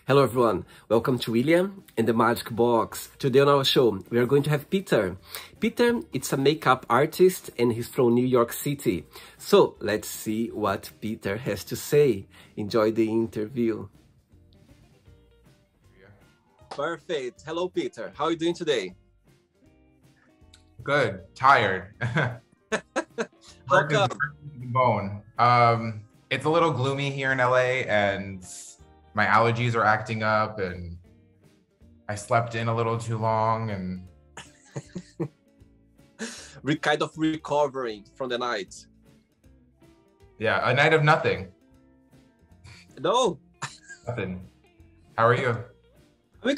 Hello everyone, welcome to William and the Magic Box. Today on our show, we are going to have Peter. Peter, it's a makeup artist and he's from New York City. So let's see what Peter has to say. Enjoy the interview. Perfect. Hello Peter, how are you doing today? Good, tired. How come? Bone. It's a little gloomy here in LA and my allergies are acting up and I slept in a little too long and We're kind of recovering from the night. yeah, a night of nothing. No. Nothing. How are you? I'm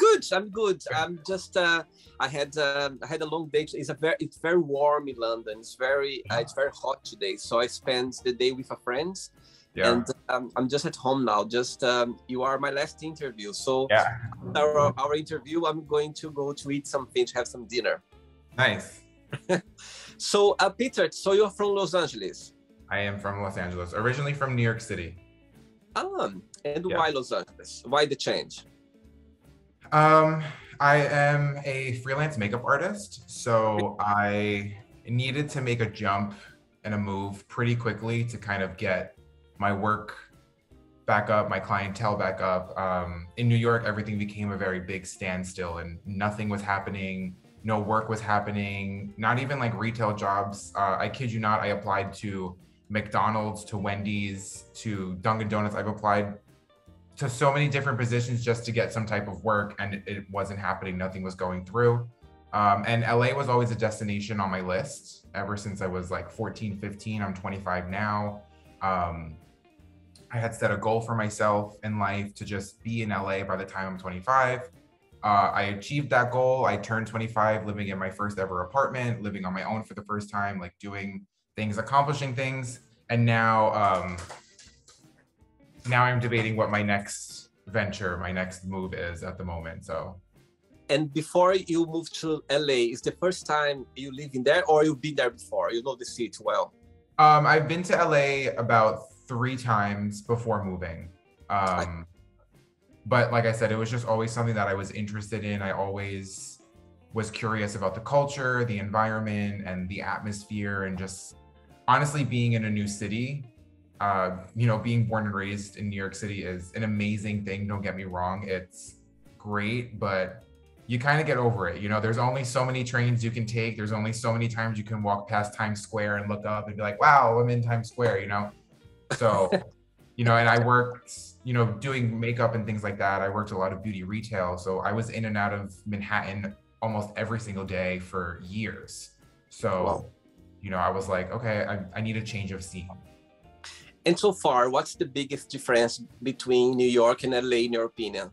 good. I'm just I had a long day. It's very warm in London. It's very hot today. So I spent the day with a friend. Yeah. And I'm just at home now. You are my last interview. So Yeah. our interview, I'm going to go to eat something, to have some dinner. Nice. So Peter, so you're from Los Angeles? I am from Los Angeles, originally from New York City. And Yeah. why Los Angeles? Why the change? I am a freelance makeup artist, so I needed to make a jump and a move pretty quickly to kind of get my work back up, my clientele back up. In New York, everything became a very big standstill and nothing was happening. No work was happening, not even like retail jobs. I kid you not, I applied to McDonald's, to Wendy's, to Dunkin' Donuts. I've applied to so many different positions just to get some type of work and it wasn't happening. Nothing was going through. And LA was always a destination on my list ever since I was like 14, 15. I'm 25 now. I had set a goal for myself in life to just be in LA by the time I'm 25. I achieved that goal. I turned 25, living in my first ever apartment, living on my own for the first time, like doing things, accomplishing things. And now I'm debating what my next venture, my next move is at the moment. So. And before you moved to LA, is the first time you living there, or you've been there before? You know the city well. I've been to LA about 3 times before moving. But like I said, it was just always something that I was interested in. I always was curious about the culture, the environment, and the atmosphere, and just honestly being in a new city. Being born and raised in New York City is an amazing thing. Don't get me wrong. It's great, but you kind of get over it. There's only so many trains you can take. There's only so many times you can walk past Times Square and look up and be like, wow, I'm in Times Square, So, and I worked, doing makeup and things like that. I worked a lot of beauty retail. So I was in and out of Manhattan almost every single day for years. So, wow. I was like, okay, I need a change of scene. And so far, what's the biggest difference between New York and LA, in your opinion?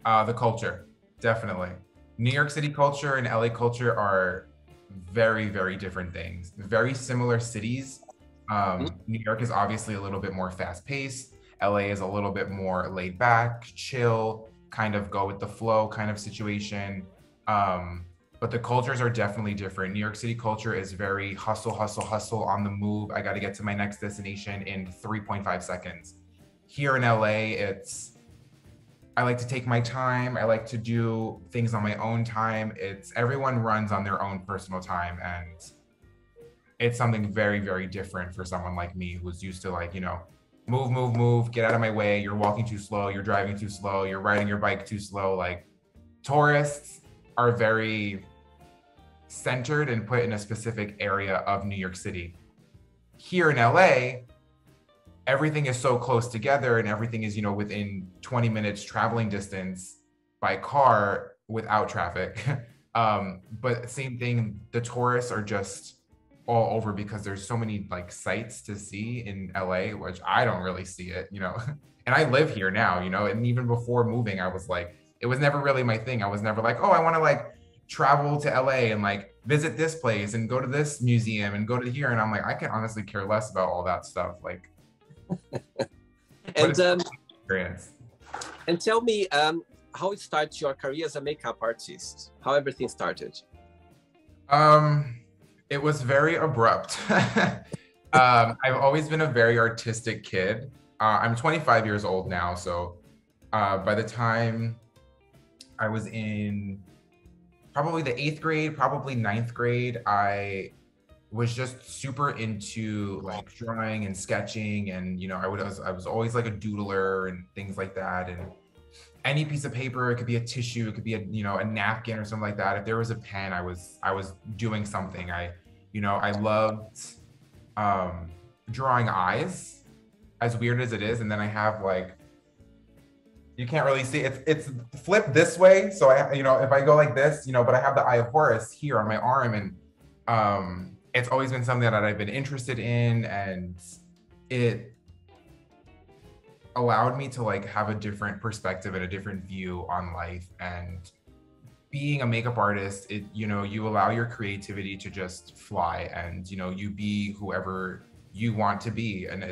The culture, definitely. New York City culture and LA culture are very, very different things. Very similar cities. New York is obviously a little bit more fast-paced. LA is a little bit more laid back, chill, kind of go with the flow kind of situation. But the cultures are definitely different. New York City culture is very hustle, hustle, hustle, on the move. I got to get to my next destination in 3.5 seconds. Here in LA, I like to take my time. I like to do things on my own time. Everyone runs on their own personal time. And it's something very, very different for someone like me who's used to move, get out of my way. You're walking too slow. You're driving too slow. You're riding your bike too slow. Like, tourists are very centered and put in a specific area of New York City. Here in LA, everything is so close together and everything is, within 20 minutes traveling distance by car without traffic. But same thing, the tourists are just all over because there's so many sights to see in LA, which I don't really see it, and I live here now, and even before moving, I was like, it was never really my thing. I was never like, oh, I want to travel to LA and visit this place and go to this museum and go to here. And I'm like, I can honestly care less about all that stuff. And experience. And tell me how it started your career as a makeup artist, how everything started. It was very abrupt. I've always been a very artistic kid. I'm 25 years old now, so By the time I was in probably the 8th grade, probably ninth grade, I was just super into like drawing and sketching, and I was always like a doodler and things like that. And any piece of paper, it could be a tissue, it could be a napkin or something like that. If there was a pen, I was doing something. I loved drawing eyes, as weird as it is. And then I have like, you can't really see it's flipped this way, so if I go like this, but I have the eye of Horus here on my arm. And it's always been something that I've been interested in, and it allowed me to like have a different perspective and a different view on life. And being a makeup artist, you allow your creativity to just fly, and you be whoever you want to be. And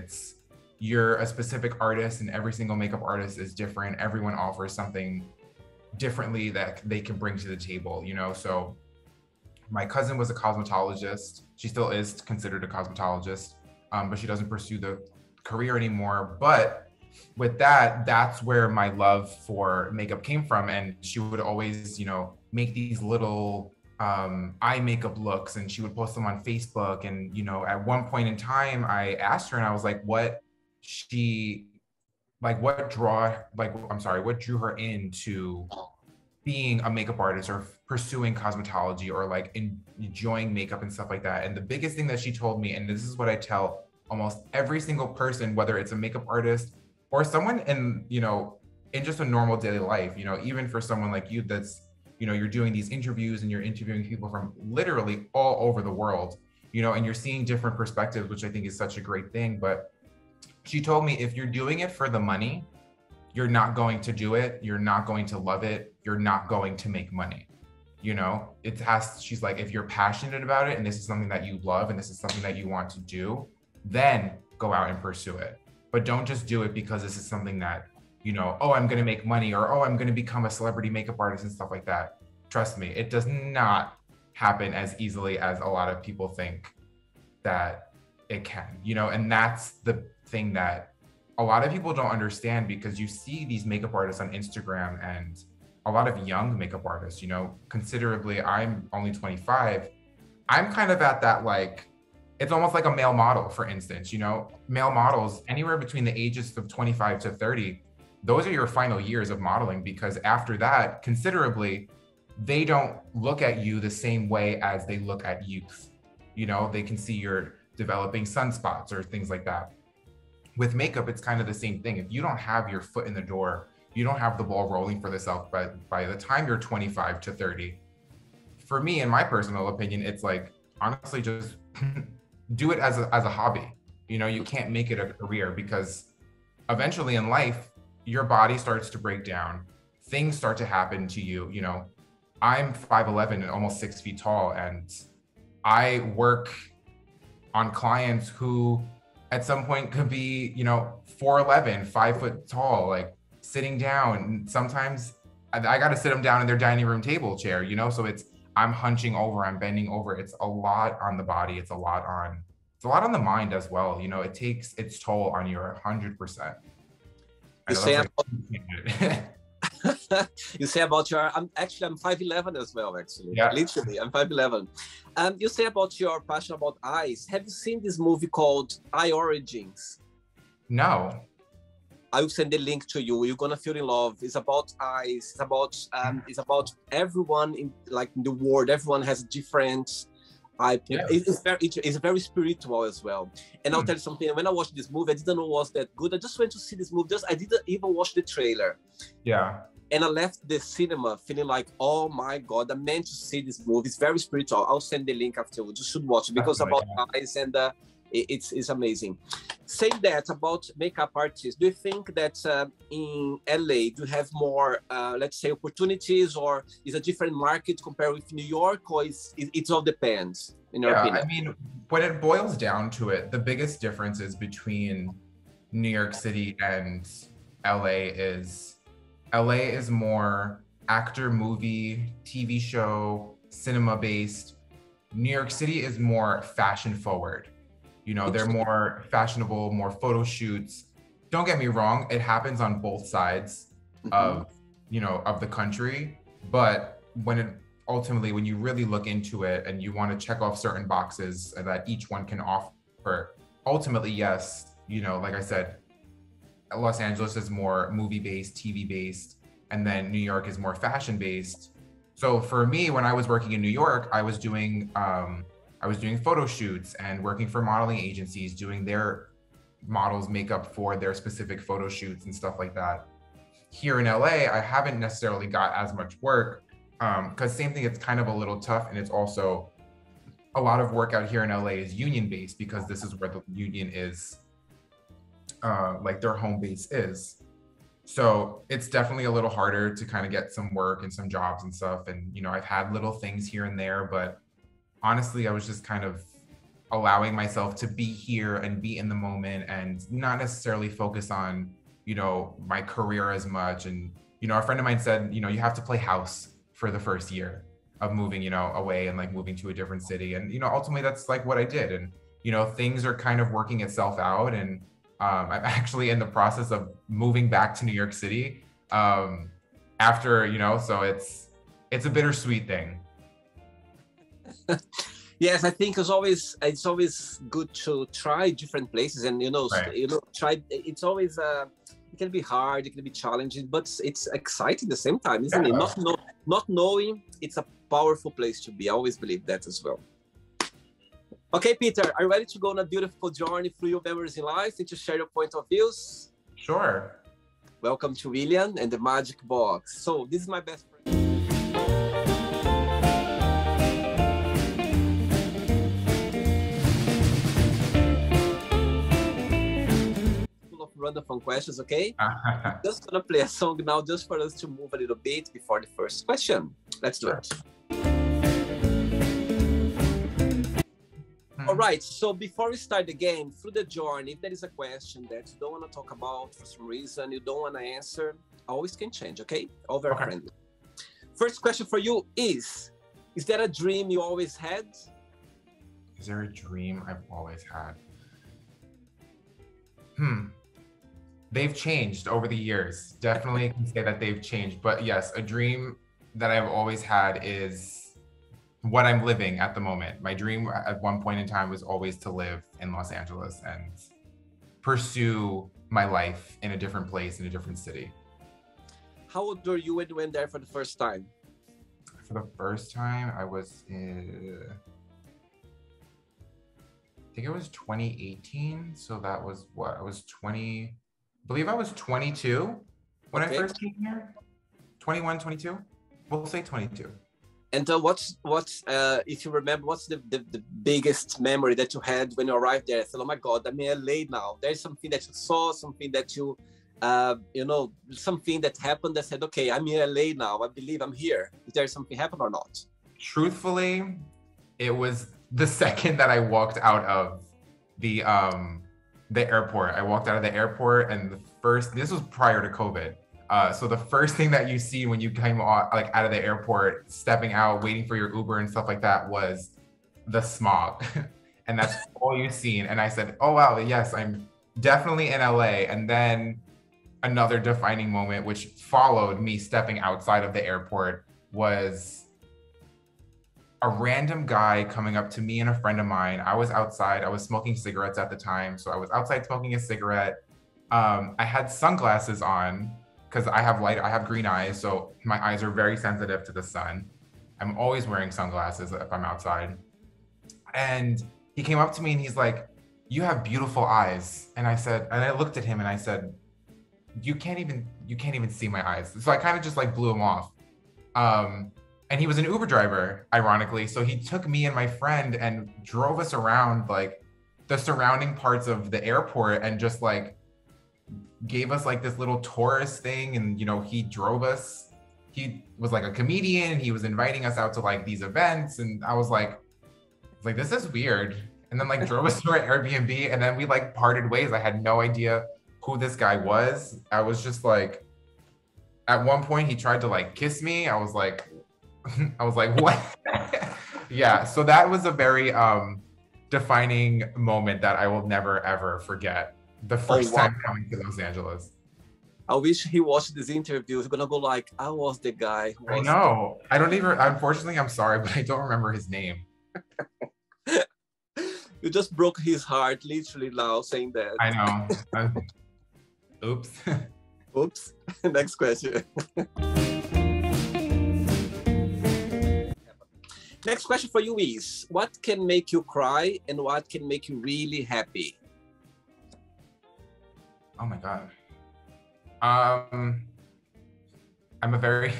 you're a specific artist, and every single makeup artist is different. Everyone offers something differently that they can bring to the table. So my cousin was a cosmetologist. She still is considered a cosmetologist, but she doesn't pursue the career anymore. But with that's where my love for makeup came from. And she would always, make these little eye makeup looks, and she would post them on Facebook. And, at one point in time, I asked her, and I was like, what drew her into being a makeup artist or pursuing cosmetology or like enjoying makeup and stuff like that. And the biggest thing that she told me, and this is what I tell almost every single person, whether it's a makeup artist or someone in just a normal daily life, even for someone like you that's, you're doing these interviews and you're interviewing people from literally all over the world, and you're seeing different perspectives, which I think is such a great thing. But she told me, if you're doing it for the money, you're not going to do it. You're not going to love it. You're not going to make money. She's like, if you're passionate about it and this is something that you love and this is something that you want to do, then go out and pursue it. But don't just do it because this is something that, oh, I'm going to make money, or, oh, I'm going to become a celebrity makeup artist and stuff like that. Trust me, it does not happen as easily as a lot of people think that it can, and that's the thing that a lot of people don't understand, because you see these makeup artists on Instagram, and a lot of young makeup artists, considerably, I'm only 25. I'm kind of at that, like, it's almost like a male model, for instance, male models anywhere between the ages of 25 to 30, those are your final years of modeling, because after that, considerably, they don't look at you the same way as they look at youth. They can see you're developing sunspots or things like that. With makeup, it's kind of the same thing. If you don't have your foot in the door, you don't have the ball rolling for yourself, but by the time you're 25 to 30, for me, in my personal opinion, it's like, honestly, just do it as a hobby. You can't make it a career, because eventually in life, your body starts to break down. Things start to happen to you. I'm 5'11" and almost 6 feet tall, and I work on clients who at some point could be, 4'11", 5 foot tall, like sitting down. Sometimes I got to sit them down in their dining room table chair, so I'm hunching over, I'm bending over. It's a lot on the body. It's a lot on the mind as well. It takes its toll on you 100%. You say you say about I'm 5'11" as well, actually. Yeah. Literally, I'm 5'11". You say about your passion about eyes. Have you seen this movie called Eye Origins? No. I will send the link to you. You're gonna feel in love. It's about eyes. It's about everyone in the world. Everyone has different eye. Yeah. It's very spiritual as well. And I'll tell you something. When I watched this movie, I didn't know it was that good. I just went to see this movie. I didn't even watch the trailer. Yeah. And I left the cinema feeling like, oh my God, I meant to see this movie. It's very spiritual. I'll send the link afterwards. You should watch it, because about eyes, and it's amazing. Saying that about makeup artists, do you think that in LA, do you have more, let's say, opportunities, or is a different market compared with New York, or it all depends, in your opinion? I mean, when it boils down to it, the biggest differences between New York City and LA is more actor, movie, TV show, cinema based. New York City is more fashion forward. They're more fashionable, more photo shoots. Don't get me wrong, it happens on both sides. of, you know, of the country. But ultimately, when you really look into it and you want to check off certain boxes that each one can offer, ultimately, yes, you know, like I said, Los Angeles is more movie-based, TV-based, and then New York is more fashion-based. So for me, when I was working in New York, I was doing photo shoots and working for modeling agencies, doing their models' makeup for their specific photo shoots and stuff like that. Here in LA, I haven't necessarily got as much work because same thing, it's kind of a little tough, and it's also a lot of work out here in LA is union-based because this is where the union is, like their home base is. So it's definitely a little harder to kind of get some work and some jobs and stuff. And, you know, I've had little things here and there, but honestly, I was just kind of allowing myself to be here and be in the moment and not necessarily focus on, you know, my career as much. And, you know, a friend of mine said, you know, you have to play house for the first year of moving, you know, away and like moving to a different city. And, you know, ultimately that's like what I did. And, you know, things are kind of working itself out. And I'm actually in the process of moving back to New York City after, you know, so it's a bittersweet thing. Yes, I think it's always good to try different places, and try. It's always it can be hard, it can be challenging, but it's exciting at the same time, isn't it? Not knowing, it's a powerful place to be. I always believe that as well. Okay, Peter, are you ready to go on a beautiful journey through your memories in life and to share your point of views? Sure. Welcome to William and the Magic Box. So this is my best friend. Full of random fun questions, okay? Just gonna play a song now just for us to move a little bit before the first question. Let's do it. All right, so before we start the game, through the journey, if there is a question that you don't want to talk about for some reason, you don't want to answer, always can change, okay? All very friendly. First question for you is there a dream you always had? Is there a dream I've always had? They've changed over the years. Definitely can say that they've changed. But yes, a dream that I've always had is what I'm living at the moment. My dream at one point in time was always to live in Los Angeles and pursue my life in a different place, in a different city. How old were you when you went there for the first time? For the first time, I was I think it was 2018. So that was what? I believe I was 22 when I first came here. 21, 22? We'll say 22. And what's if you remember, what's the biggest memory that you had when you arrived there? I said, oh my God, I'm in LA now. There's something that you saw, something that you, something that happened that said, okay, I'm in LA now. I believe I'm here. Is there something happened or not? Truthfully, it was the second that I walked out of the airport. I walked out of the airport, and this was prior to COVID. So the first thing that you see when you came out of the airport, stepping out, waiting for your Uber and stuff like that, was the smog. And that's all you've seen. And I said, oh, wow, yes, I'm definitely in LA. And then another defining moment, which followed me stepping outside of the airport, was a random guy coming up to me and a friend of mine. I was outside. I was smoking cigarettes at the time. So I was outside smoking a cigarette. I had sunglasses on, because I have green eyes, so my eyes are very sensitive to the sun. I'm always wearing sunglasses if I'm outside. And he came up to me and he's like, you have beautiful eyes. And I looked at him and I said, you can't even see my eyes. So I kind of just like blew him off. And he was an Uber driver, ironically. So he took me and my friend and drove us around like the surrounding parts of the airport and just like gave us like this little tourist thing. And, you know, he drove us. He was like a comedian and he was inviting us out to like these events. And I was like, this is weird. And then like drove us to our Airbnb, and then we like parted ways. I had no idea who this guy was. I was just like, at one point he tried to like kiss me. I was like, what? Yeah. So that was a very defining moment that I will never, ever forget. The first time coming to Los Angeles. I wish he watched this interview. He's gonna go like, I was the guy who I was. know. I don't even, unfortunately, I'm sorry, but I don't remember his name. You just broke his heart, literally now saying that. I know. Oops. Oops. Next question. Next question for you is, what can make you cry and what can make you really happy? Oh my God. I'm a very,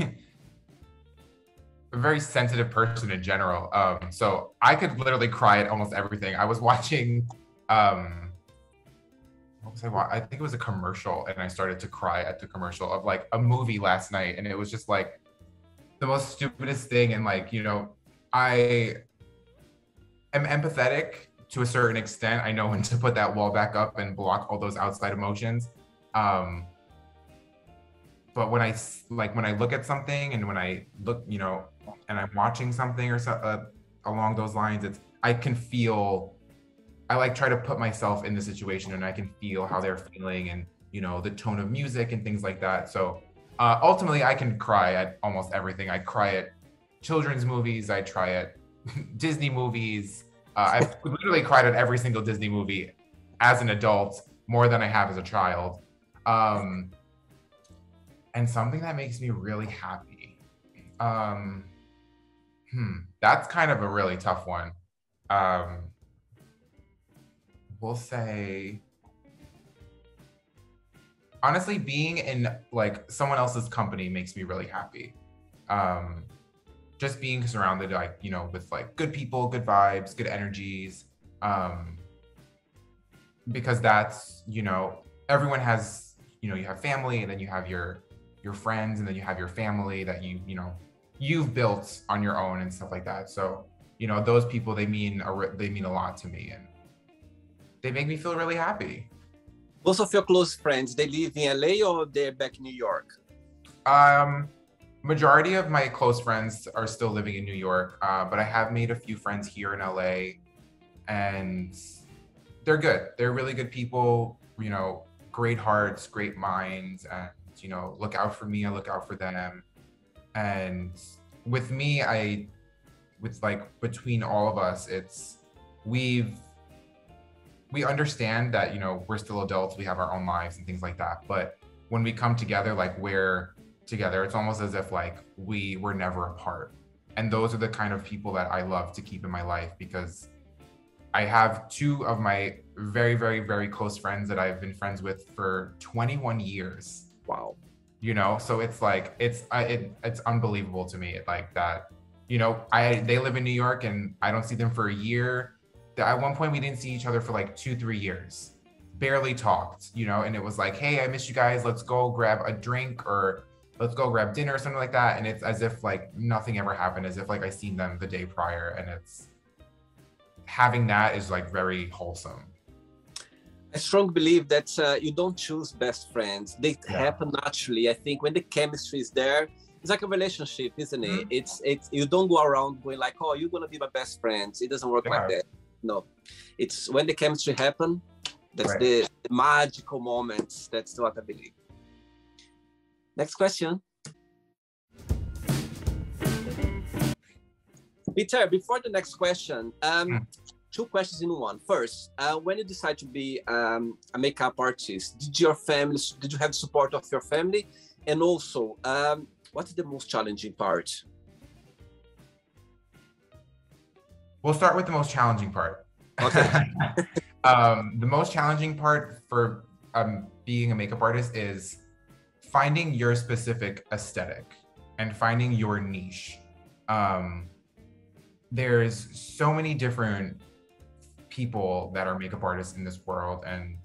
a very sensitive person in general. So I could literally cry at almost everything. I was watching, what was I think it was a commercial, and I started to cry at the commercial of like a movie last night, and it was just like the most stupidest thing. And like, I am empathetic to a certain extent. I know when to put that wall back up and block all those outside emotions. But when I look at something, and when I look, and I'm watching something or so, along those lines, I can feel. I like try to put myself in the situation, and I can feel how they're feeling, and the tone of music and things like that. So ultimately, I can cry at almost everything. I cry at children's movies. I cry at Disney movies. I've literally cried at every single Disney movie as an adult, more than I have as a child. And something that makes me really happy. That's kind of a really tough one. We'll say, honestly, being in like someone else's company makes me really happy. Just being surrounded, like, with like good people, good vibes, good energies. Because that's, everyone has, you have family, and then you have your friends, and then you have your family that you've built on your own and stuff like that. So, those people, they mean a lot to me, and they make me feel really happy. Most of your close friends, they live in LA or they're back in New York? Majority of my close friends are still living in New York, but I have made a few friends here in LA, and they're good. They're really good people, great hearts, great minds, and, look out for me, I look out for them. And with me, between all of us, we understand that, we're still adults, we have our own lives and things like that. But when we come together, like we're together, it's almost as if like we were never apart. And those are the kind of people that I love to keep in my life, because I have two of my very, very, very close friends that I've been friends with for 21 years. Wow. So it's like, it's unbelievable to me, like that, they live in New York, and I don't see them for a year. At one point we didn't see each other for like 2-3 years, barely talked, and it was like, hey, I miss you guys, let's go grab a drink, or let's go grab dinner or something like that. And it's as if like nothing ever happened, as if like I seen them the day prior. And it's having that is like very wholesome. I strongly believe that you don't choose best friends. They happen naturally. I think when the chemistry is there, it's like a relationship, isn't it? It's you don't go around going like, oh, you're gonna be my best friends. It doesn't work like that. No, it's when the chemistry happen, that's the magical moments. That's what I believe. Next question. Peter, before the next question, 2 questions in one. First, when you decide to be a makeup artist, did you have support of your family? And also, what is the most challenging part? We'll start with the most challenging part. Okay. The most challenging part for being a makeup artist is finding your specific aesthetic and finding your niche. There's so many different people that are makeup artists in this world, and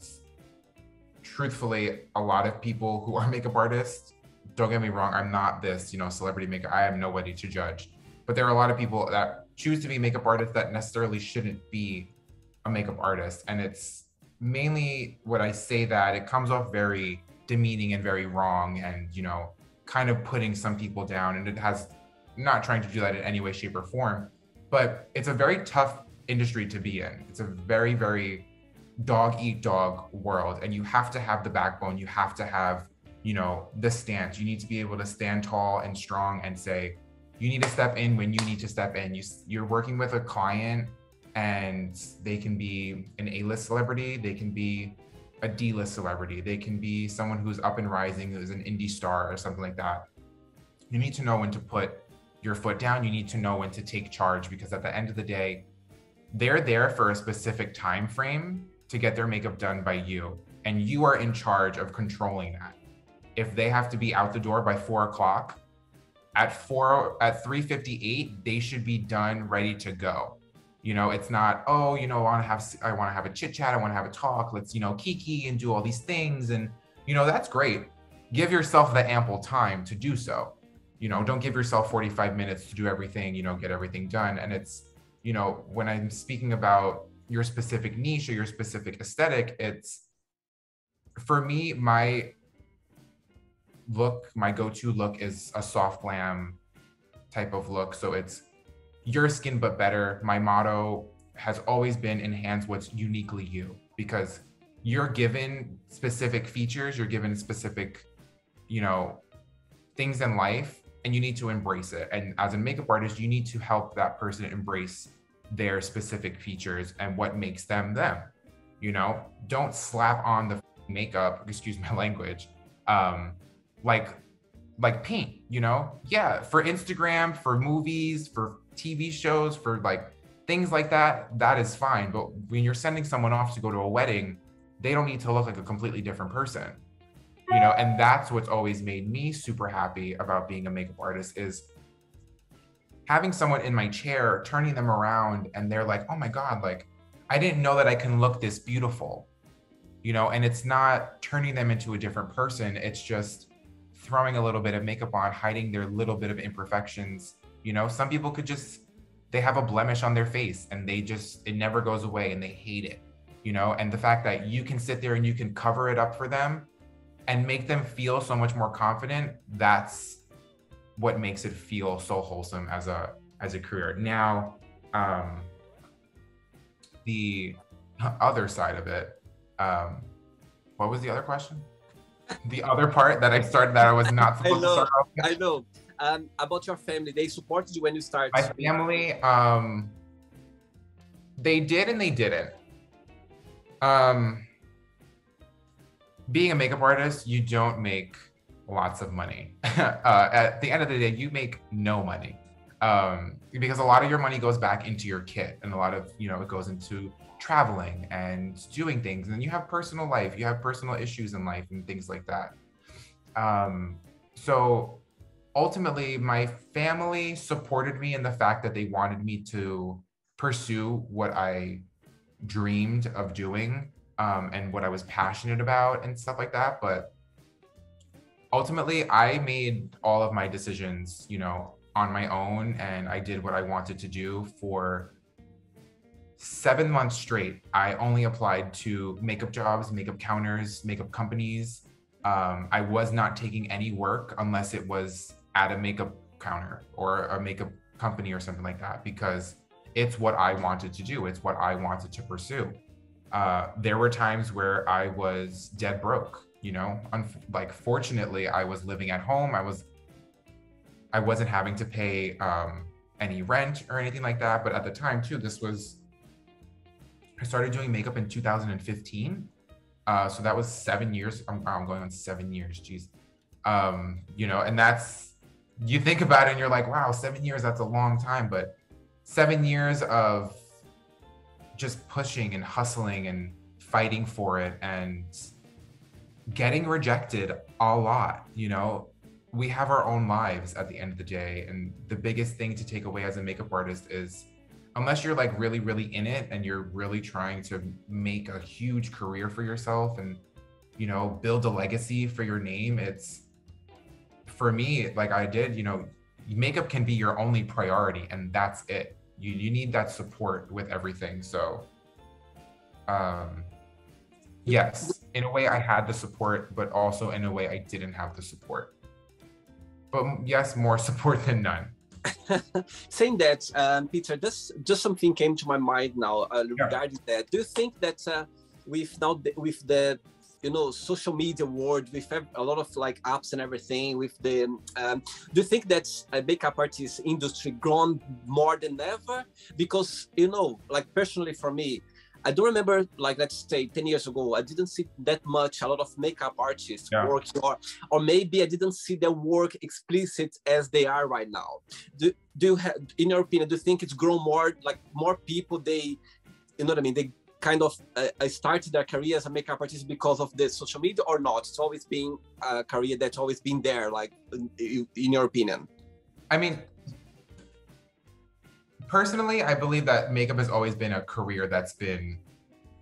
truthfully, a lot of people who are makeup artists, don't get me wrong, I'm not this, celebrity makeup, I am nobody to judge. But there are a lot of people that choose to be makeup artists that necessarily shouldn't be a makeup artist. And it's mainly what I say that it comes off very demeaning and very wrong, and, kind of putting some people down. And it has, not trying to do that in any way, shape, or form, but it's a very tough industry to be in. It's a very, very dog eat dog world. And you have to have the backbone. You have to have, you know, the stance. You need to be able to stand tall and strong and say, you need to step in when you need to step in. You're working with a client, and they can be an A-list celebrity, they can be a D-list celebrity, they can be someone who's up and rising, who's an indie star or something like that. You need to know when to put your foot down. You need to know when to take charge, because at the end of the day, they're there for a specific time frame to get their makeup done by you, and you are in charge of controlling that. If they have to be out the door by 4 o'clock, at 3:58, they should be done, ready to go. You know, it's not, oh, you know, I want to have a chit chat, I want to have a talk, let's, you know, kiki and do all these things. And, you know, that's great. Give yourself the ample time to do so. You know, don't give yourself 45 minutes to do everything, you know, get everything done. And it's, you know, when I'm speaking about your specific niche or your specific aesthetic, it's, for me, my go-to look is a soft glam type of look. So it's your skin but better. My motto has always been enhance what's uniquely you, because you're given specific features, you're given specific, you know, things in life, and you need to embrace it. And as a makeup artist, you need to help that person embrace their specific features and what makes them them. You know, don't slap on the makeup, excuse my language, like paint, you know? Yeah, for Instagram, for movies, for TV shows, for like things like that, that is fine. But when you're sending someone off to go to a wedding, they don't need to look like a completely different person, you know? And that's what's always made me super happy about being a makeup artist, is having someone in my chair, turning them around, and they're like, oh my God, like, I didn't know that I can look this beautiful, you know? And it's not turning them into a different person. It's just throwing a little bit of makeup on, hiding their little bit of imperfections. You know, some people could just, they have a blemish on their face and it never goes away and they hate it, you know? And the fact that you can sit there and you can cover it up for them and make them feel so much more confident, that's what makes it feel so wholesome as a career. Now, the other side of it, what was the other question? The other part that I was not supposed to start off with? I know. About your family, they supported you when you started? My family, they did and they didn't. Being a makeup artist, you don't make lots of money. At the end of the day, you make no money, because a lot of your money goes back into your kit, and a lot of, you know, it goes into traveling and doing things, and you have personal life, you have personal issues in life and things like that. So ultimately, my family supported me in the fact that they wanted me to pursue what I dreamed of doing, and what I was passionate about and stuff like that. But ultimately, I made all of my decisions, you know, on my own, and I did what I wanted to do. For 7 months straight, I only applied to makeup jobs, makeup counters, makeup companies. I was not taking any work unless it was at a makeup counter or a makeup company or something like that, because it's what I wanted to do. It's what I wanted to pursue. There were times where I was dead broke, you know, like fortunately I was living at home. I wasn't having to pay any rent or anything like that. But at the time too, I started doing makeup in 2015. So that was 7 years. I'm going on 7 years, geez. You know, and that's, you think about it and you're like, wow, 7 years, that's a long time. But 7 years of just pushing and hustling and fighting for it and getting rejected a lot, you know. We have our own lives at the end of the day. And the biggest thing to take away as a makeup artist is, unless you're like really, really in it and you're really trying to make a huge career for yourself and, you know, build a legacy for your name, it's, for me, like I did, you know, makeup can be your only priority and that's it. You need that support with everything. So, yes, in a way I had the support, but also in a way I didn't have the support. But yes, more support than none. Saying that, Peter, just something came to my mind now regarding that. Do you think that with the social media world with a lot of like apps and everything with the do you think that a makeup artist industry grown more than ever? Because like personally for me, I don't remember, like, let's say 10 years ago, I didn't see that much, a lot of makeup artists working, or maybe I didn't see their work explicit as they are right now. Do you have, in your opinion, do you think it's grown more, like more people, they, they kind of started their career as a makeup artist because of the social media, or not? It's always been a career that's always been there, like in your opinion? I mean, personally, I believe that makeup has always been a career that's been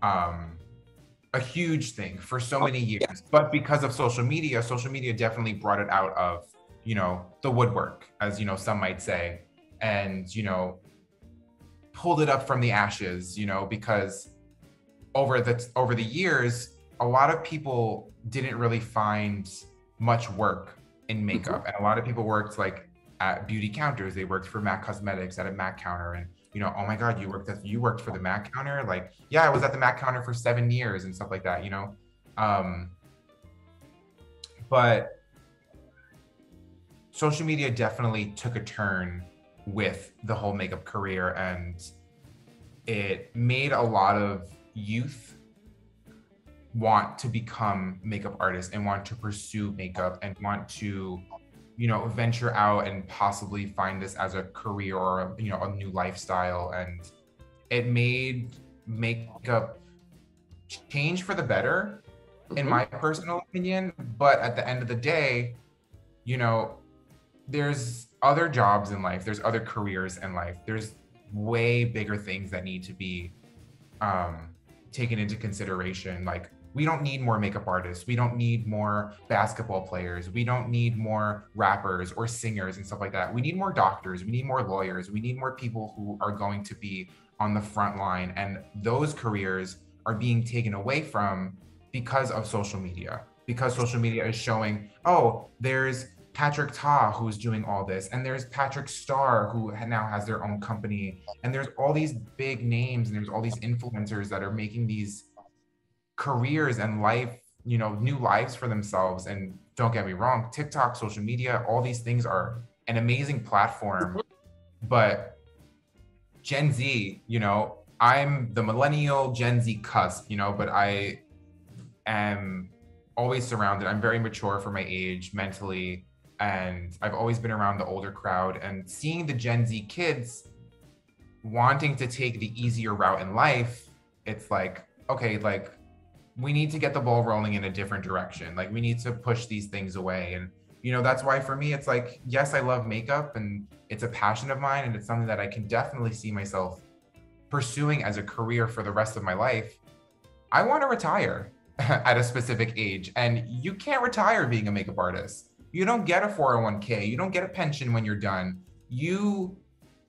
a huge thing for so many years. But because of social media definitely brought it out of, the woodwork, as, some might say, and, pulled it up from the ashes, because over the years, a lot of people didn't really find much work in makeup. And a lot of people worked like at beauty counters. They worked for MAC Cosmetics at a MAC counter, and oh my God, you worked for the MAC counter? Like, yeah, I was at the MAC counter for 7 years and stuff like that, But social media definitely took a turn with the whole makeup career, and it made a lot of youth want to become makeup artists and want to pursue makeup and want to venture out and possibly find this as a career or a new lifestyle. And it made makeup change for the better, in my personal opinion. But at the end of the day, there's other jobs in life, there's other careers in life, there's way bigger things that need to be taken into consideration. Like, we don't need more makeup artists. We don't need more basketball players. We don't need more rappers or singers and stuff like that. We need more doctors. We need more lawyers. We need more people who are going to be on the front line. And those careers are being taken away from because of social media. Because social media is showing, oh, there's Patrick Ta who's doing all this, and there's Patrick Star who now has their own company, and there's all these big names, and there's all these influencers that are making these careers and life, new lives for themselves. And don't get me wrong, TikTok, social media, all these things are an amazing platform. But Gen Z, I'm the millennial Gen Z cusp, but I am always surrounded. I'm very mature for my age mentally, and I've always been around the older crowd, and seeing the Gen Z kids wanting to take the easier route in life, it's like, okay, like, we need to get the ball rolling in a different direction. Like, we need to push these things away. And, that's why for me, it's like, yes, I love makeup and it's a passion of mine, and it's something that I can definitely see myself pursuing as a career for the rest of my life. I want to retire at a specific age, and you can't retire being a makeup artist. You don't get a 401k. You don't get a pension when you're done. You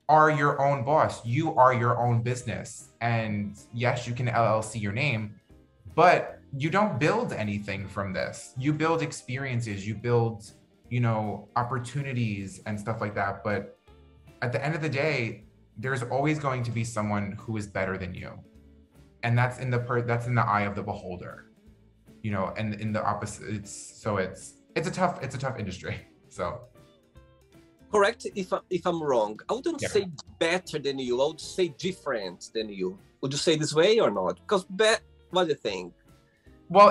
are your own boss. You are your own business. And yes, you can LLC your name, but you don't build anything from this. You build experiences, you build, opportunities and stuff like that. But at the end of the day, there's always going to be someone who is better than you. And that's in the eye of the beholder, and in the opposite, it's a tough industry. So correct if I'm wrong. I wouldn't say better than you, I would say different than you. Would you say this way or not? Because what do you think? Well,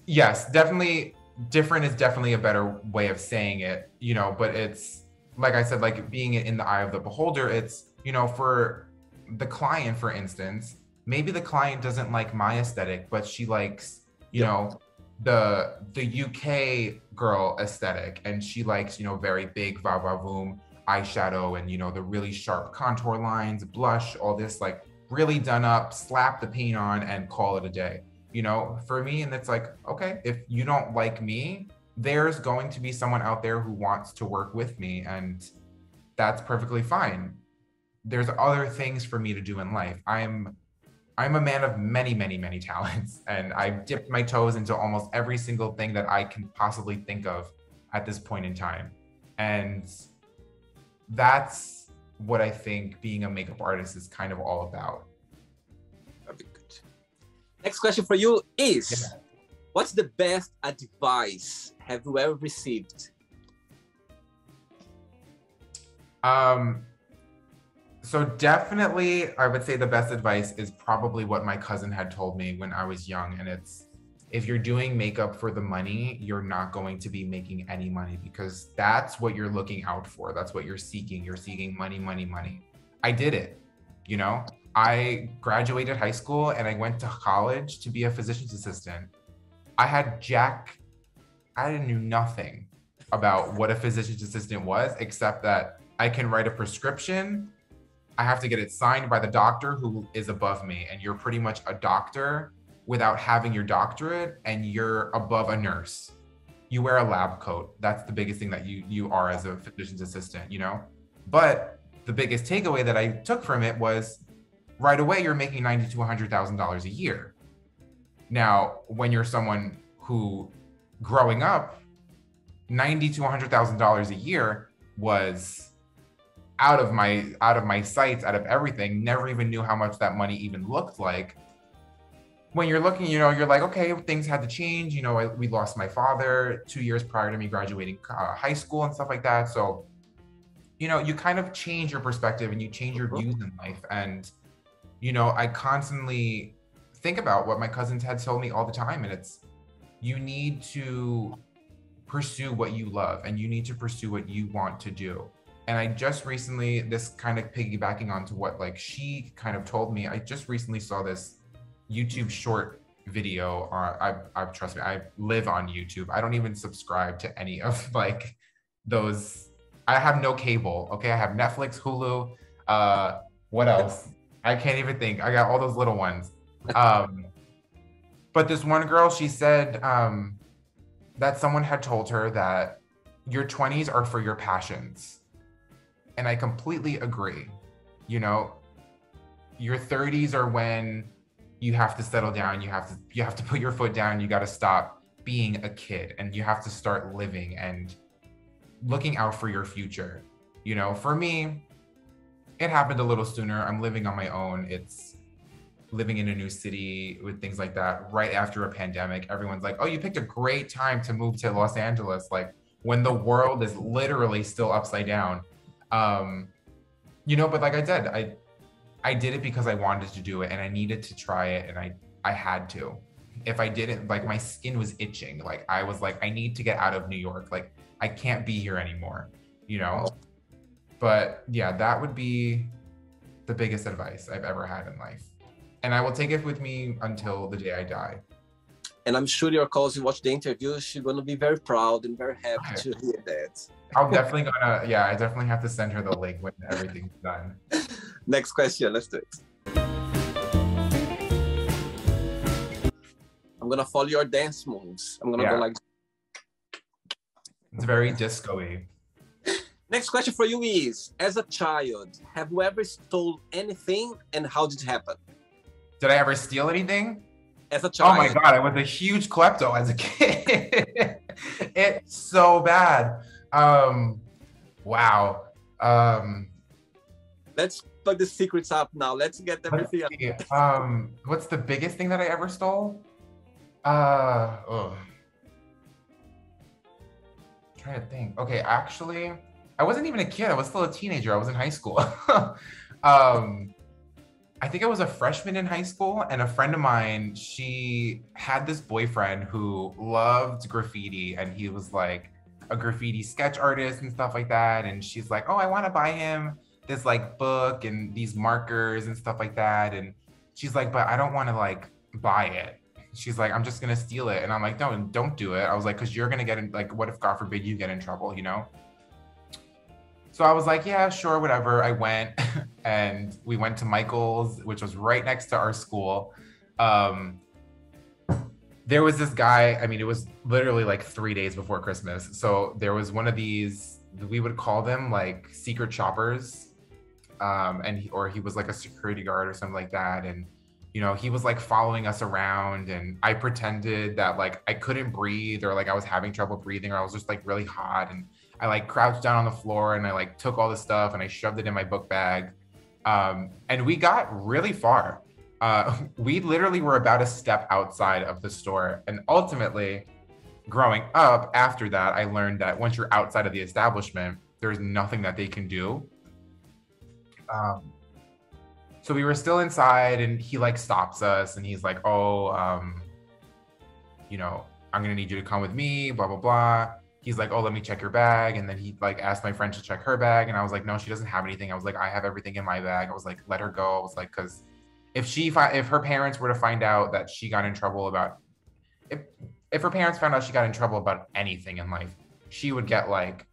yes, definitely different is definitely a better way of saying it, but it's, like I said, like being in the eye of the beholder, it's, for the client, for instance, maybe the client doesn't like my aesthetic, but she likes, the UK girl aesthetic, and she likes, very big va va voom eyeshadow, and, the really sharp contour lines, blush, all this, like really done up, slap the paint on and call it a day. For me, and it's like, okay, if you don't like me, there's going to be someone out there who wants to work with me, and that's perfectly fine. There's other things for me to do in life. I'm a man of many, many, many talents, and I've dipped my toes into almost every single thing that I can possibly think of at this point in time. And that's what I think being a makeup artist is kind of all about. Very good. Next question for you is, What's the best advice have you ever received? So definitely, I would say the best advice is probably what my cousin had told me when I was young. And it's, if you're doing makeup for the money, you're not going to be making any money, because that's what you're looking out for. That's what you're seeking. You're seeking money, money, money. I did it, you know? I graduated high school and I went to college to be a physician's assistant. I knew nothing about what a physician's assistant was, except that I can write a prescription. I have to get it signed by the doctor who is above me. And you're pretty much a doctor without having your doctorate, and you're above a nurse. You wear a lab coat. That's the biggest thing that you are as a physician's assistant, you know? But the biggest takeaway that I took from it was, right away, you're making $90,000 to $100,000 a year. Now, when you're someone who, growing up, $90,000 to $100,000 a year was out of my sights, out of everything. Never even knew how much that money even looked like. When you're looking, you know, you're like, okay, things had to change. You know, we lost my father 2 years prior to me graduating high school and stuff like that. So, you know, you kind of change your perspective and you change your views in life. And, you know, I constantly think about what my cousins had told me all the time. And it's, you need to pursue what you love and you need to pursue what you want to do. And I just recently, this kind of piggybacking onto what like she kind of told me, I just recently saw this YouTube short video. Trust me, I live on YouTube. I don't even subscribe to any of like those. I have no cable. Okay, I have Netflix, Hulu. What else? I can't even think. I got all those little ones. But this one girl, she said that someone had told her that your 20s are for your passions. And I completely agree. You know, your 30s are when you have to settle down. You have to put your foot down. You got to stop being a kid and you have to start living and looking out for your future. You know, for me, it happened a little sooner. I'm living on my own. It's living in a new city with things like that right after a pandemic. Everyone's like, oh, you picked a great time to move to Los Angeles. Like when the world is literally still upside down. You know, but like I said, I did it because I wanted to do it and I needed to try it and I had to. If I didn't, like my skin was itching. Like I was like, I need to get out of New York. Like I can't be here anymore, you know? But yeah, that would be the biggest advice I've ever had in life. And I will take it with me until the day I die. And I'm sure your calls, you watch the interview, she's going to be very proud and very happy to hear that. I'm definitely I definitely have to send her the link when everything's done. Next question, let's do it. I'm going to follow your dance moves. I'm going to go like... It's very disco-y. Next question for you is, as a child, have you ever stole anything and how did it happen? Did I ever steal anything? As a child. Oh my God, I was a huge klepto as a kid. It's so bad. Wow. Let's put the secrets up now. Let's get everything up. What's the biggest thing that I ever stole? Trying to think. Okay, actually, I wasn't even a kid. I was still a teenager. I was in high school. I think I was a freshman in high school, and a friend of mine, she had this boyfriend who loved graffiti, and he was like a graffiti sketch artist and stuff like that. And she's like, oh, I want to buy him this like book and these markers and stuff like that. And she's like, but I don't want to like buy it. She's like, I'm just going to steal it. And I'm like, no, don't do it. I was like, because you're going to get in, like, what if God forbid you get in trouble, you know? So I was like, yeah, sure, whatever. I went and we went to Michael's, which was right next to our school. There was this guy, I mean, it was literally like 3 days before Christmas. So there was one of these, we would call them like secret shoppers. Or he was like a security guard or something like that. And, you know, he was like following us around, and I pretended that like I couldn't breathe, or like I was having trouble breathing, or I was just like really hot. And I like crouched down on the floor and I like took all this stuff and I shoved it in my book bag. And we got really far. We literally were about to step outside of the store. And ultimately, growing up after that, I learned that once you're outside of the establishment, there's nothing that they can do. Um, so we were still inside and he like stops us and he's like, oh, you know, I'm gonna need you to come with me, blah, blah, blah. He's like, oh, let me check your bag. And then he like asked my friend to check her bag. And I was like, no, she doesn't have anything. I was like, I have everything in my bag. I was like, let her go. I was like, because if her parents were to find out that she got in trouble about if if her parents found out she got in trouble about anything in life, she would get like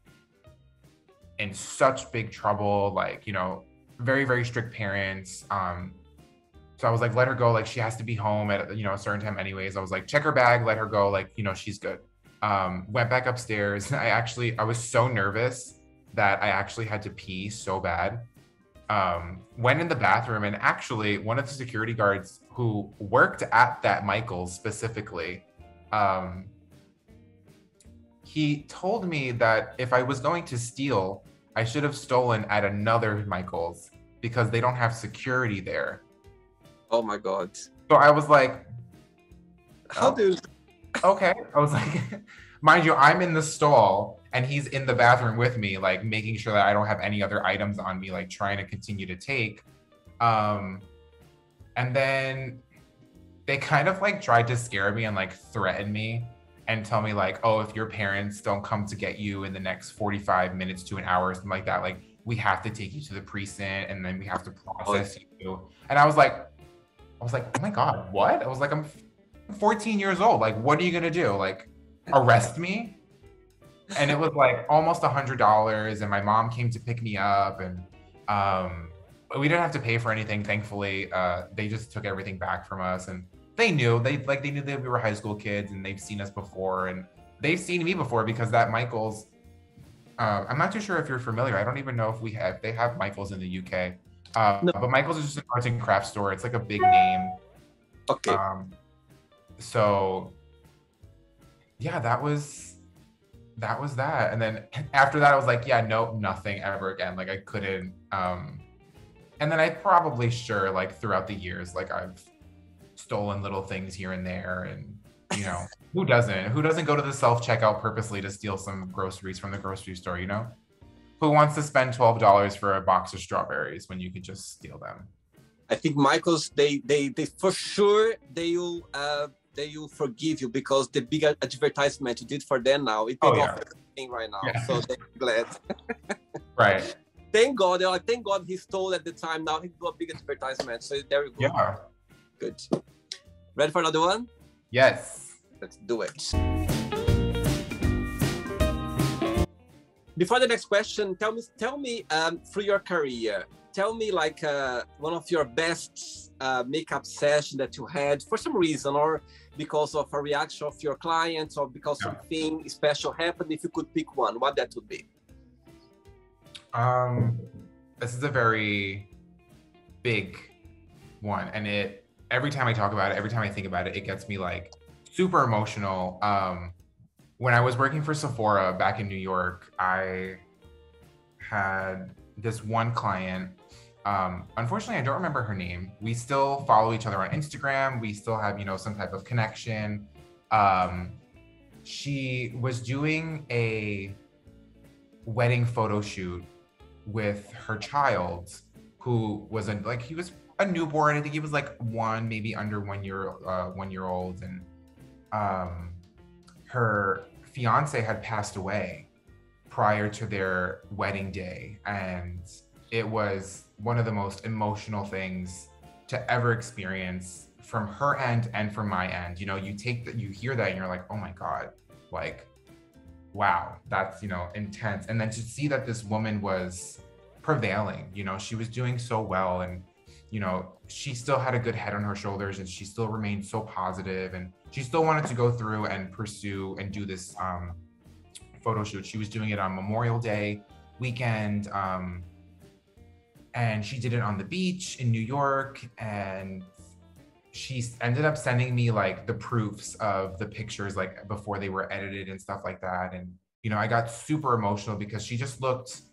in such big trouble, like, you know, very, very strict parents. So I was like, let her go. Like, she has to be home at, you know, a certain time anyways. I was like, check her bag, let her go. Like, you know, she's good. Went back upstairs. I was so nervous that I actually had to pee so bad. Went in the bathroom and actually one of the security guards who worked at that Michael's specifically, he told me that if I was going to steal, I should have stolen at another Michael's because they don't have security there. Oh my God. So I was like, How do you... okay. I was like, mind you, I'm in the stall and he's in the bathroom with me, like making sure that I don't have any other items on me, like trying to continue to take. And then they kind of like tried to scare me and like threaten me and tell me like, oh, if your parents don't come to get you in the next 45 minutes to an hour or something like that, like we have to take you to the precinct and then we have to process you. And I was like, oh my God, what? I was like, I'm 14 years old. Like, what are you gonna do? Like, arrest me? And it was like almost $100. And my mom came to pick me up, and we didn't have to pay for anything. Thankfully, they just took everything back from us, and they knew that we were high school kids, and they've seen us before, and they've seen me before because that Michael's. I'm not too sure if you're familiar. I don't even know if they have Michael's in the UK. No. But Michael's is just an arts and crafts store. It's like a big name. Okay. So yeah, that was that. And then after that, I was like, yeah, no, nothing ever again. Like I couldn't. And then I probably sure like throughout the years, like I've stolen little things here and there, and you know, who doesn't go to the self-checkout purposely to steal some groceries from the grocery store, you know? Who wants to spend $12 for a box of strawberries when you could just steal them? I think Michael's they for sure they will forgive you because the big advertisement you did for them now it paid off everything right now. Yeah. So they're glad. Right. Thank God. They're like, thank God he stole at the time. Now he do a big advertisement. So there we go. Yeah. Good. Ready for another one? Yes. Let's do it. Before the next question, tell me through your career, tell me like one of your best makeup session that you had for some reason, or because of a reaction of your clients, or because something special happened. If you could pick one, what that would be? This is a very big one, and every time I talk about it, every time I think about it, it gets me like super emotional. When I was working for Sephora back in New York, I had this one client. Unfortunately, I don't remember her name. We still follow each other on Instagram. We still have, you know, some type of connection. She was doing a wedding photo shoot with her child, who was he was a newborn. I think he was like maybe under 1 year, 1 year old, and her fiance had passed away prior to their wedding day, and it was one of the most emotional things to ever experience from her end and from my end. You know, you hear that and you're like, oh my God, like, wow, that's, you know, intense. And then to see that this woman was prevailing, you know, she was doing so well, and you know, she still had a good head on her shoulders, and she still remained so positive, and she still wanted to go through and pursue and do this photo shoot. She was doing it on Memorial Day weekend, and she did it on the beach in New York, and she ended up sending me like the proofs of the pictures, like before they were edited and stuff like that. And, you know, I got super emotional because she just looked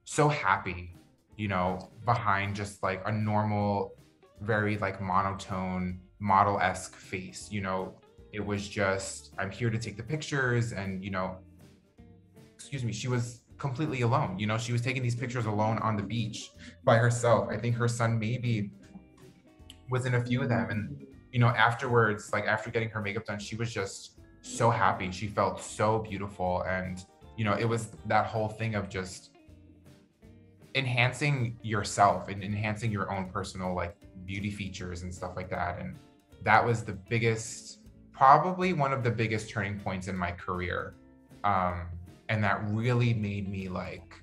so happy, you know, behind just like a normal very like monotone, model-esque face. You know, it was just, I'm here to take the pictures, and you know, excuse me, she was completely alone. You know, she was taking these pictures alone on the beach by herself. I think her son maybe was in a few of them. And, you know, afterwards, like after getting her makeup done, she was just so happy. She felt so beautiful. And, you know, it was that whole thing of just enhancing yourself and enhancing your own personal like beauty features and stuff like that. And that was the biggest, probably one of the biggest turning points in my career. And that really made me like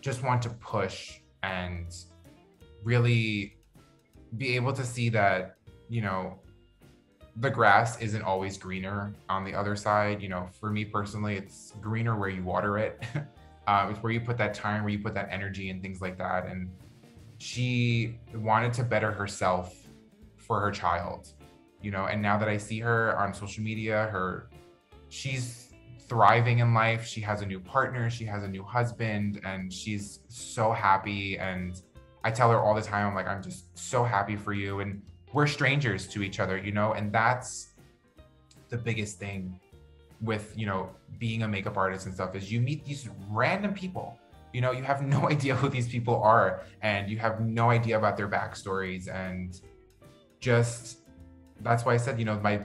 just want to push and really be able to see that, you know, the grass isn't always greener on the other side. You know, for me personally, it's greener where you water it. It's where you put that time, where you put that energy and things like that. And she wanted to better herself for her child, you know, and now that I see her on social media, she's thriving in life. She has a new partner, she has a new husband, and she's so happy. And I tell her all the time, I'm like, I'm just so happy for you. And we're strangers to each other, you know, and that's the biggest thing with, you know, being a makeup artist and stuff, is you meet these random people, you know, you have no idea who these people are, and you have no idea about their backstories. And just, that's why I said, you know, my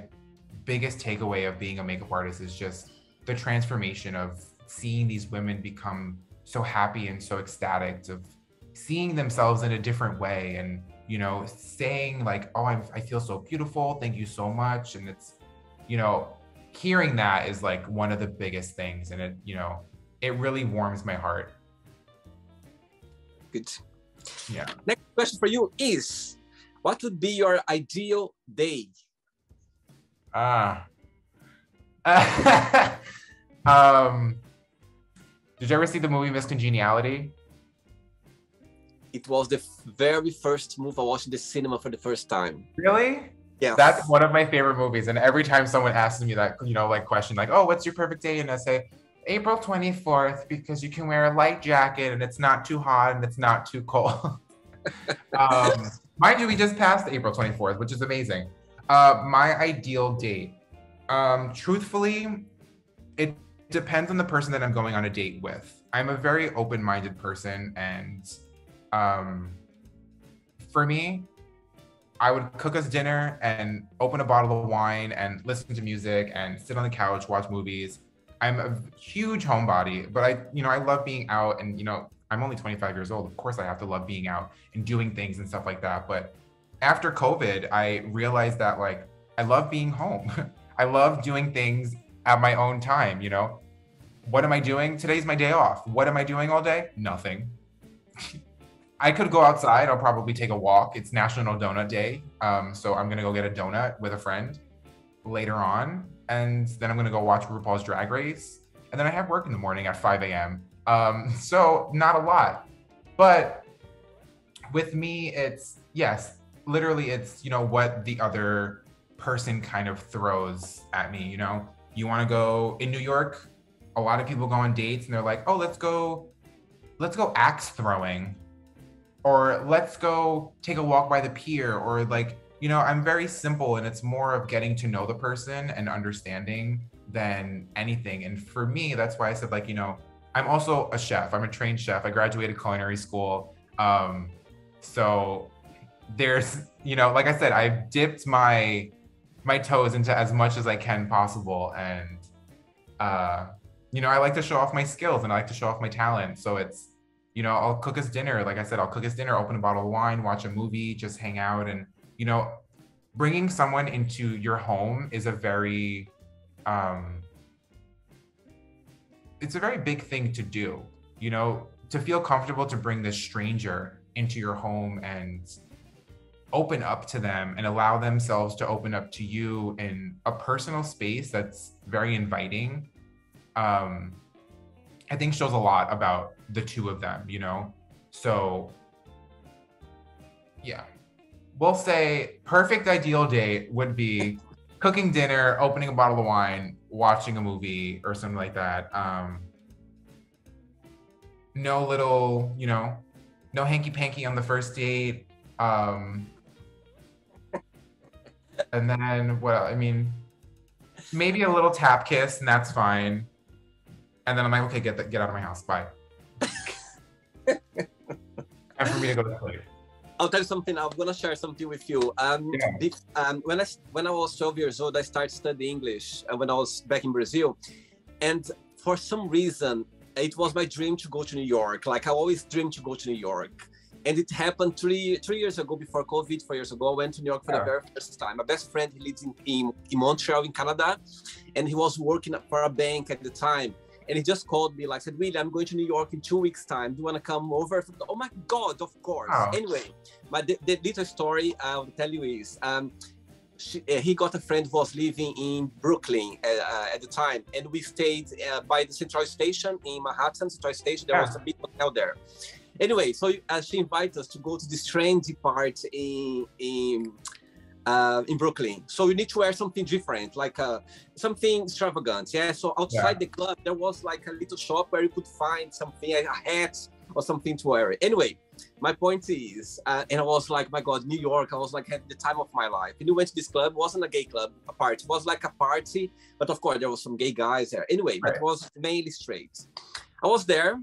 biggest takeaway of being a makeup artist is just the transformation of seeing these women become so happy and so ecstatic, of seeing themselves in a different way, and, you know, saying like, oh, I feel so beautiful, thank you so much. And it's, you know, hearing that is like one of the biggest things, and it, you know, it really warms my heart. Good. Yeah. Next question for you is, what would be your ideal day? Did you ever see the movie Miss Congeniality? It was the very first movie I watched in the cinema for the first time. Really? Yeah. That's one of my favorite movies. And every time someone asks me that, you know, like question, like, oh, what's your perfect day? And I say, April 24th, because you can wear a light jacket and it's not too hot and it's not too cold. Mind you, we just passed April 24th, which is amazing. My ideal date. Truthfully, it depends on the person that I'm going on a date with. I'm a very open-minded person, and for me, I would cook us dinner and open a bottle of wine and listen to music and sit on the couch, watch movies. I'm a huge homebody, but I love being out, and, you know, I'm only 25 years old. Of course, I have to love being out and doing things and stuff like that. But after COVID, I realized that, like, I love being home. I love doing things at my own time, you know? What am I doing? Today's my day off. What am I doing all day? Nothing. I could go outside. I'll probably take a walk. It's National Donut Day. So I'm going to go get a donut with a friend later on. And then I'm going to go watch RuPaul's Drag Race. And then I have work in the morning at 5 a.m. So not a lot. But with me, it's, yes, literally it's, you know, what the other person kind of throws at me. You know, you want to go in New York, a lot of people go on dates and they're like, oh, let's go axe throwing, or let's go take a walk by the pier, or, like, you know, I'm very simple, and it's more of getting to know the person and understanding than anything. And for me, that's why I said, like, you know, I'm also a chef. I'm a trained chef. I graduated culinary school. So there's, you know, like I said, I've dipped my toes into as much as I can possible. And, you know, I like to show off my skills and I like to show off my talent. So it's, you know, I'll cook us dinner. Like I said, I'll cook us dinner, open a bottle of wine, watch a movie, just hang out. And, you know, bringing someone into your home is a very, it's a very big thing to do, you know, to feel comfortable to bring this stranger into your home and open up to them and allow themselves to open up to you in a personal space that's very inviting. I think shows a lot about the two of them, you know? So yeah, we'll say perfect ideal date would be cooking dinner, opening a bottle of wine, watching a movie or something like that. No little, you know, no hanky panky on the first date. And then what? I mean, maybe a little tap kiss, and that's fine. And then I'm like, okay, get out of my house, bye. And for me to go to sleep. I'll tell you something. I'm gonna share something with you. When I was 12 years old, I started studying English when I was back in Brazil, and for some reason, it was my dream to go to New York. Like I always dreamed to go to New York, and it happened three years ago before COVID. 4 years ago, I went to New York for the very first time. My best friend, he lives in Montreal, in Canada, and he was working for a bank at the time. And he just called me, like, said, "Really, I'm going to New York in 2 weeks' time. Do you want to come over?" Thought, oh my God, of course. Oh. Anyway, the little story I'll tell you is, he got a friend who was living in Brooklyn at the time. And we stayed by the Central Station in Manhattan, Central Station. There was a big hotel there. Anyway, so she invited us to go to this trendy part in Brooklyn. So you need to wear something different, like something extravagant. Yeah. So outside the club, there was like a little shop where you could find something, a hat or something to wear. Anyway, my point is, and I was like, my God, New York, I was like having the time of my life. And we went to this club. It wasn't a gay club, a party. It was like a party, but of course there was some gay guys there. Anyway, but it was mainly straight. I was there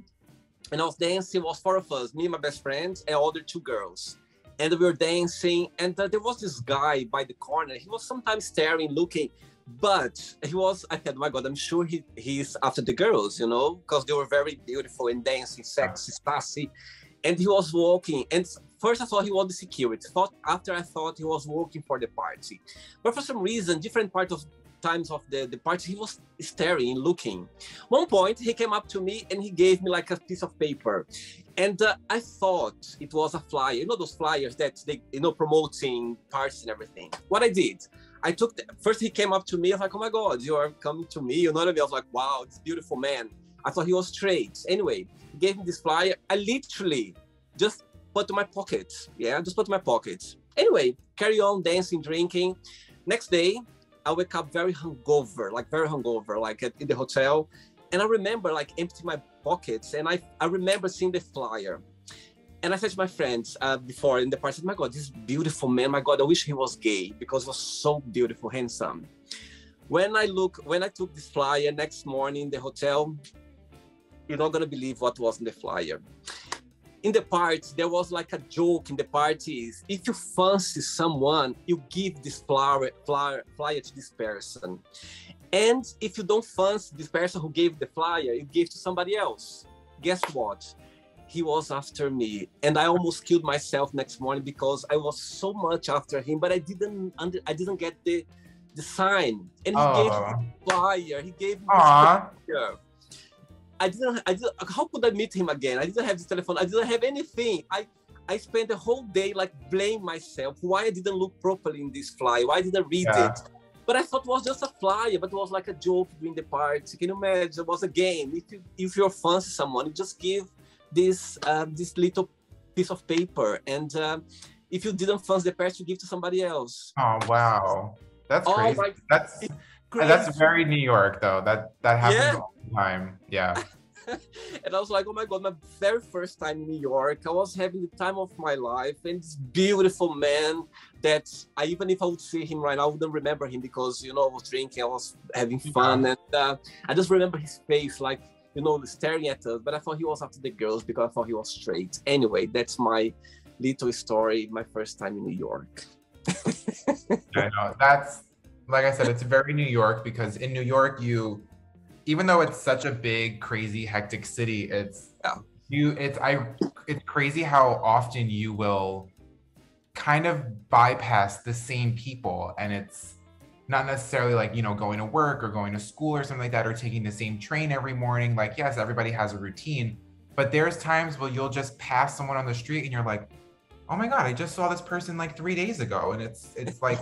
and I was dancing. It was 4 of us, me and my best friend and other 2 girls. And we were dancing, and there was this guy by the corner. He was sometimes staring, looking, but he was, I said, my God, I'm sure he's after the girls, you know, because they were very beautiful and dancing, sexy, sassy. And he was walking, and first I thought he was the security. After I thought he was working for the party. But for some reason, different times of the party, he was staring, looking. One point, he came up to me and he gave me like a piece of paper. And I thought it was a flyer. You know those flyers that they, promoting parties and everything. What I did, I took, first he came up to me. I was like, oh my God, you are coming to me. You know what I mean? I was like, wow, this beautiful man. I thought he was straight. Anyway, he gave me this flyer. I literally just put in my pocket. Yeah, just put in my pocket. Anyway, carry on dancing, drinking. Next day, I wake up very hungover, like in the hotel. And I remember like emptying my pockets, and I remember seeing the flyer. And I said to my friends before in the party, my God, this beautiful man, my God, I wish he was gay because he was so beautiful, handsome. When I took this flyer next morning in the hotel, you're not gonna believe what was in the flyer. In the party, there was like a joke in the parties. If you fancy someone, you give this flyer to this person. And if you don't fancy this person who gave the flyer, you give to somebody else. Guess what? He was after me. And I almost killed myself next morning because I was so much after him, but I didn't get the sign. And he gave me the flyer. He gave me the flyer. How could I meet him again? I didn't have the telephone. I didn't have anything. I spent the whole day like blaming myself. Why I didn't look properly in this flyer? Why I didn't read it? But I thought it was just a flyer, but it was like a joke during the party. Can you imagine? It was a game. If you're fancy someone, you just give this little piece of paper. And if you didn't fancy the person, you give to somebody else. Oh, wow. That's crazy. That's very New York, though. That happens all the time. Yeah. And I was like, oh my God, my very first time in New York, I was having the time of my life, and this beautiful man that even if I would see him right now, I wouldn't remember him because, I was drinking, I was having fun. And I just remember his face, like, staring at us. But I thought he was after the girls because I thought he was straight. Anyway, that's my little story, my first time in New York. I know. That's, like I said, it's very New York because in New York, even though it's such a big, crazy, hectic city, it's crazy how often you will kind of bypass the same people, and it's not necessarily like, going to work or going to school or something like that, or taking the same train every morning. Like, yes, everybody has a routine, but there's times where you'll just pass someone on the street and you're like, oh my God, I just saw this person like 3 days ago. And it's like,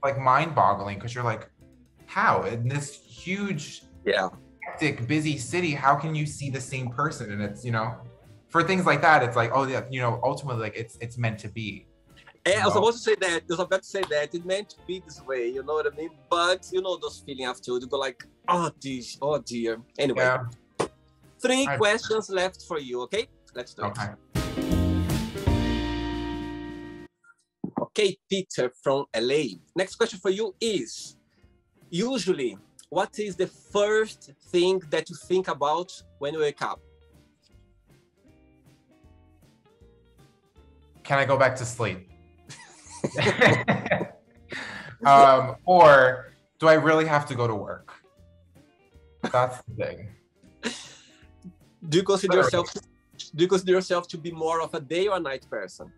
like mind boggling because you're like, how in this huge, hectic, busy city, how can you see the same person? And it's, for things like that, it's like, oh yeah, ultimately like it's meant to be. And I was about to say that it meant to be this way, you know what I mean? But those feelings afterwards, you go like, oh dear. Anyway, 3 questions left for you, okay? Let's do it. Okay, Peter from LA. Next question for you is, usually, what is the first thing that you think about when you wake up? Can I go back to sleep? Or do I really have to go to work? That's the thing. Do you consider yourself to be more of a day or a night person?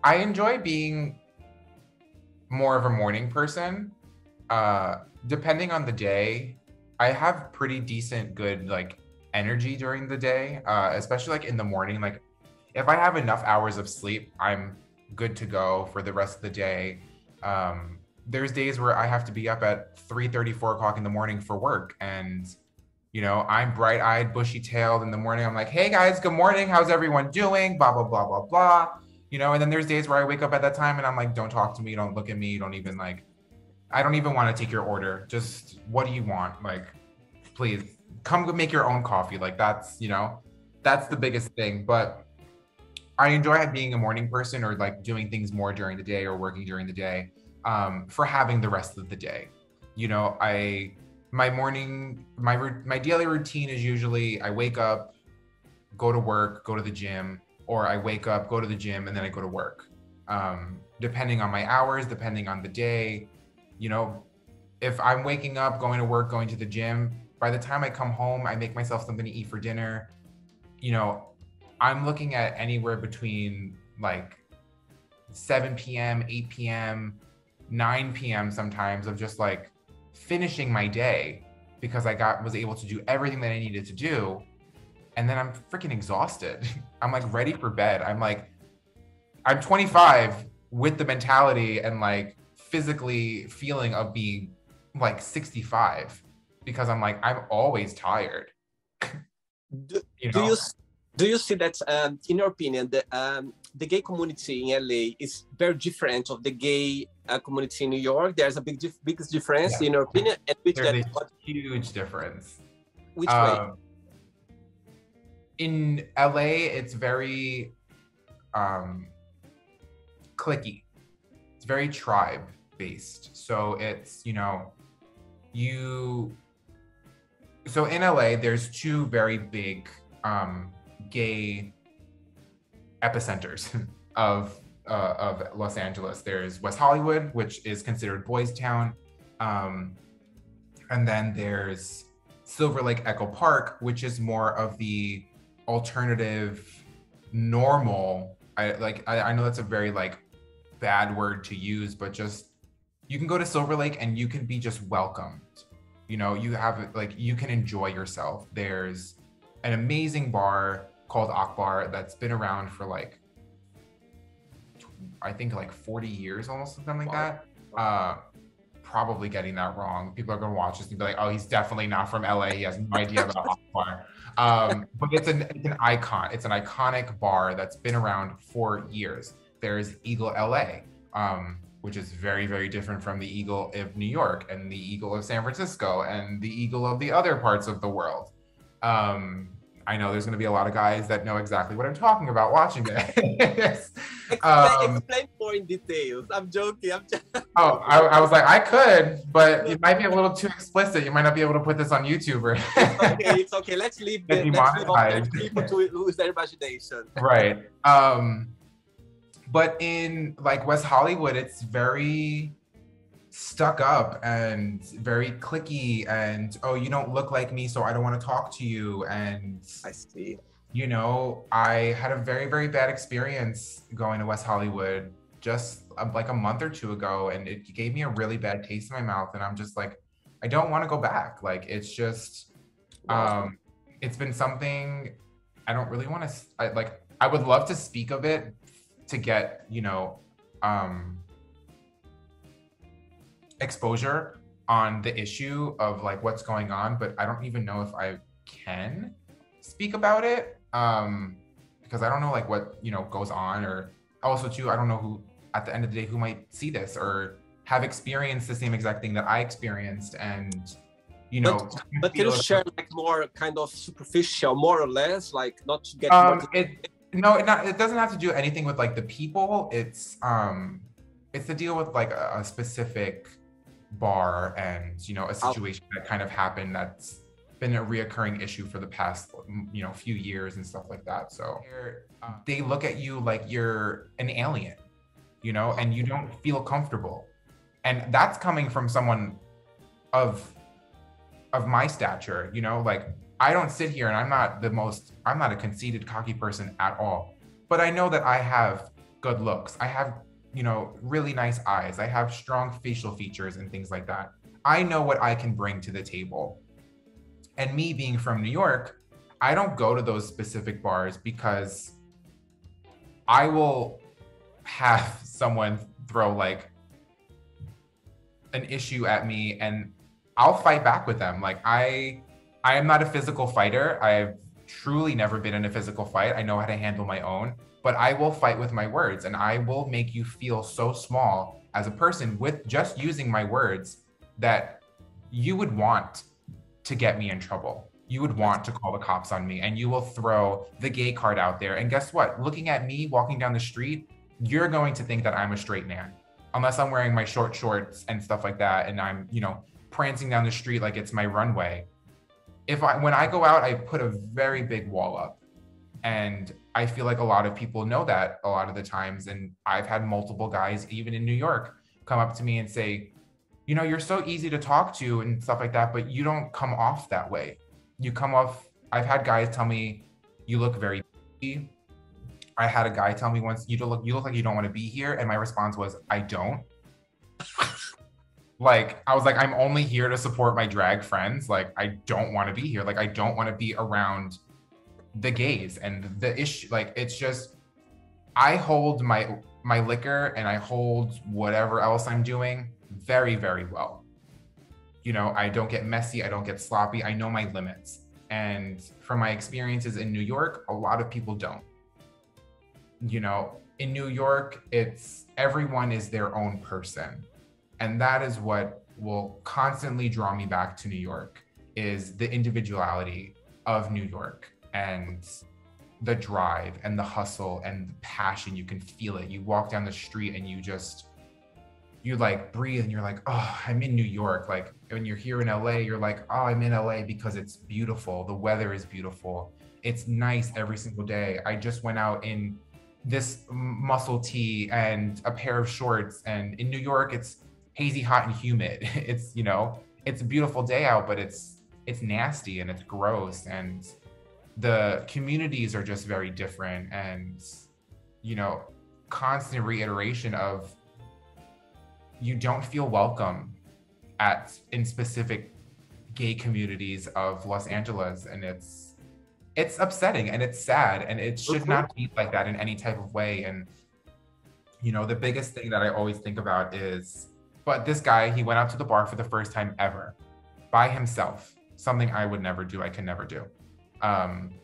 I enjoy being more of a morning person. Depending on the day, I have pretty decent good like energy during the day, especially like in the morning. Like if I have enough hours of sleep, I'm good to go for the rest of the day. There's days where I have to be up at 3:30, 4 o'clock in the morning for work, and you know, I'm bright-eyed, bushy-tailed in the morning. I'm like, hey guys, good morning. How's everyone doing? Blah, blah, blah, blah, blah. You know, and then there's days where I wake up at that time and I'm like, don't talk to me. Don't look at me. Don't even like, I don't even want to take your order. Just what do you want? Like, please come make your own coffee. Like that's, you know, that's the biggest thing. But I enjoy being a morning person or like doing things more during the day or working during the day for having the rest of the day. You know, my daily routine is usually I wake up, go to work, go to the gym, or I wake up, go to the gym, and then I go to work. Depending on my hours, depending on the day, you know, if I'm waking up, going to work, going to the gym, by the time I come home, I make myself something to eat for dinner. You know, I'm looking at anywhere between like 7 p.m., 8 p.m., 9 p.m. sometimes of just like finishing my day because was able to do everything that I needed to do. And then I'm freaking exhausted. I'm like ready for bed. I'm 25 with the mentality and like physically feeling of being like 65 because I'm like, I'm always tired. Do you see that, in your opinion, the gay community in LA is very different of the gay community in New York? There's a biggest difference, in your opinion? And there's a huge difference. Which way? In LA, it's very cliquey. It's very tribe-based. So it's, you know, so in LA, there's two very big gay epicenters of Los Angeles. There's West Hollywood, which is considered boys' town, and then there's Silver Lake Echo Park, which is more of the alternative, normal. I know that's a very like bad word to use, but just you can go to Silver Lake and you can be just welcomed. You know, you can enjoy yourself. There's an amazing bar called Akbar that's been around for like, I think like 40 years, almost something like that. Probably getting that wrong. People are gonna watch this and be like, oh, he's definitely not from LA. He has no idea about Akbar. But it's an icon. It's an iconic bar that's been around for years. There's Eagle LA, which is very, very different from the Eagle of New York and the Eagle of San Francisco and the Eagle of the other parts of the world. I know there's going to be a lot of guys that know exactly what I'm talking about watching this. Explain more in details. I'm joking. Oh, I was like, I could, but it might be a little too explicit. You might not be able to put this on YouTube. Or it's okay. Let's leave people to lose their imagination. Right. But in like West Hollywood, it's very stuck up and very cliquey and, oh, you don't look like me, so I don't want to talk to you. And I see. You know, I had a very, very bad experience going to West Hollywood just like a month or two ago, and it gave me a really bad taste in my mouth. And I'm just like, I don't want to go back. Like, it's just, it's been something I don't really want to, I would love to speak of it to get, you know, exposure on the issue of like what's going on, but I don't even know if I can speak about it because I don't know like what, you know, goes on, or also too, I don't know who at the end of the day who might see this or have experienced the same exact thing that I experienced. And you know, but can you share like more kind of superficial, more or less, like not to get more No, it doesn't have to do anything with like the people. It's to deal with like a specific bar and, you know, a Oh, situation that kind of happened that's been a reoccurring issue for the past, you know, few years and stuff like that. So they look at you like you're an alien, you know, and you don't feel comfortable. And that's coming from someone of my stature, you know, like I don't sit here and I'm not a conceited, cocky person at all. But I know that I have good looks. I have, you know, really nice eyes. I have strong facial features and things like that. I know what I can bring to the table. And me being from New York, I don't go to those specific bars because I will have someone throw like an issue at me and I'll fight back with them. Like I am not a physical fighter. I've truly never been in a physical fight. I know how to handle my own, but I will fight with my words and I will make you feel so small as a person with just using my words that you would want to get me in trouble. You would want to call the cops on me and you will throw the gay card out there. And guess what? Looking at me walking down the street, you're going to think that I'm a straight man unless I'm wearing my short shorts and stuff like that. And I'm, you know, prancing down the street like it's my runway. When I go out, I put a very big wall up. And I feel like a lot of people know that a lot of the times. And I've had multiple guys, even in New York, come up to me and say, you know, you're so easy to talk to and stuff like that, but you don't come off that way. You come off, I've had guys tell me, you look very busy. I had a guy tell me once, you look like you don't want to be here. And my response was, I don't. Like, I was like, I'm only here to support my drag friends. Like, I don't want to be here. Like, I don't want to be around the gays and the issue. Like, it's just, I hold my liquor and I hold whatever else I'm doing very, very well. You know, I don't get messy. I don't get sloppy. I know my limits. And from my experiences in New York, a lot of people don't. You know, in New York, it's everyone is their own person. And that is what will constantly draw me back to New York is the individuality of New York and the drive and the hustle and the passion. You can feel it. You walk down the street and you like breathe and you're like, oh, I'm in New York. Like when you're here in LA, you're like, oh, I'm in LA because it's beautiful. The weather is beautiful. It's nice every single day. I just went out in this muscle tee and a pair of shorts. And in New York, it's hazy, hot, and humid. It's, you know, it's a beautiful day out, but it's nasty and it's gross. And the communities are just very different. And, you know, constant reiteration of you don't feel welcome in specific gay communities of Los Angeles. And it's upsetting and it's sad and it should not be like that in any type of way. And, you know, the biggest thing that I always think about is, but this guy, he went out to the bar for the first time ever by himself, something I would never do. I can never do.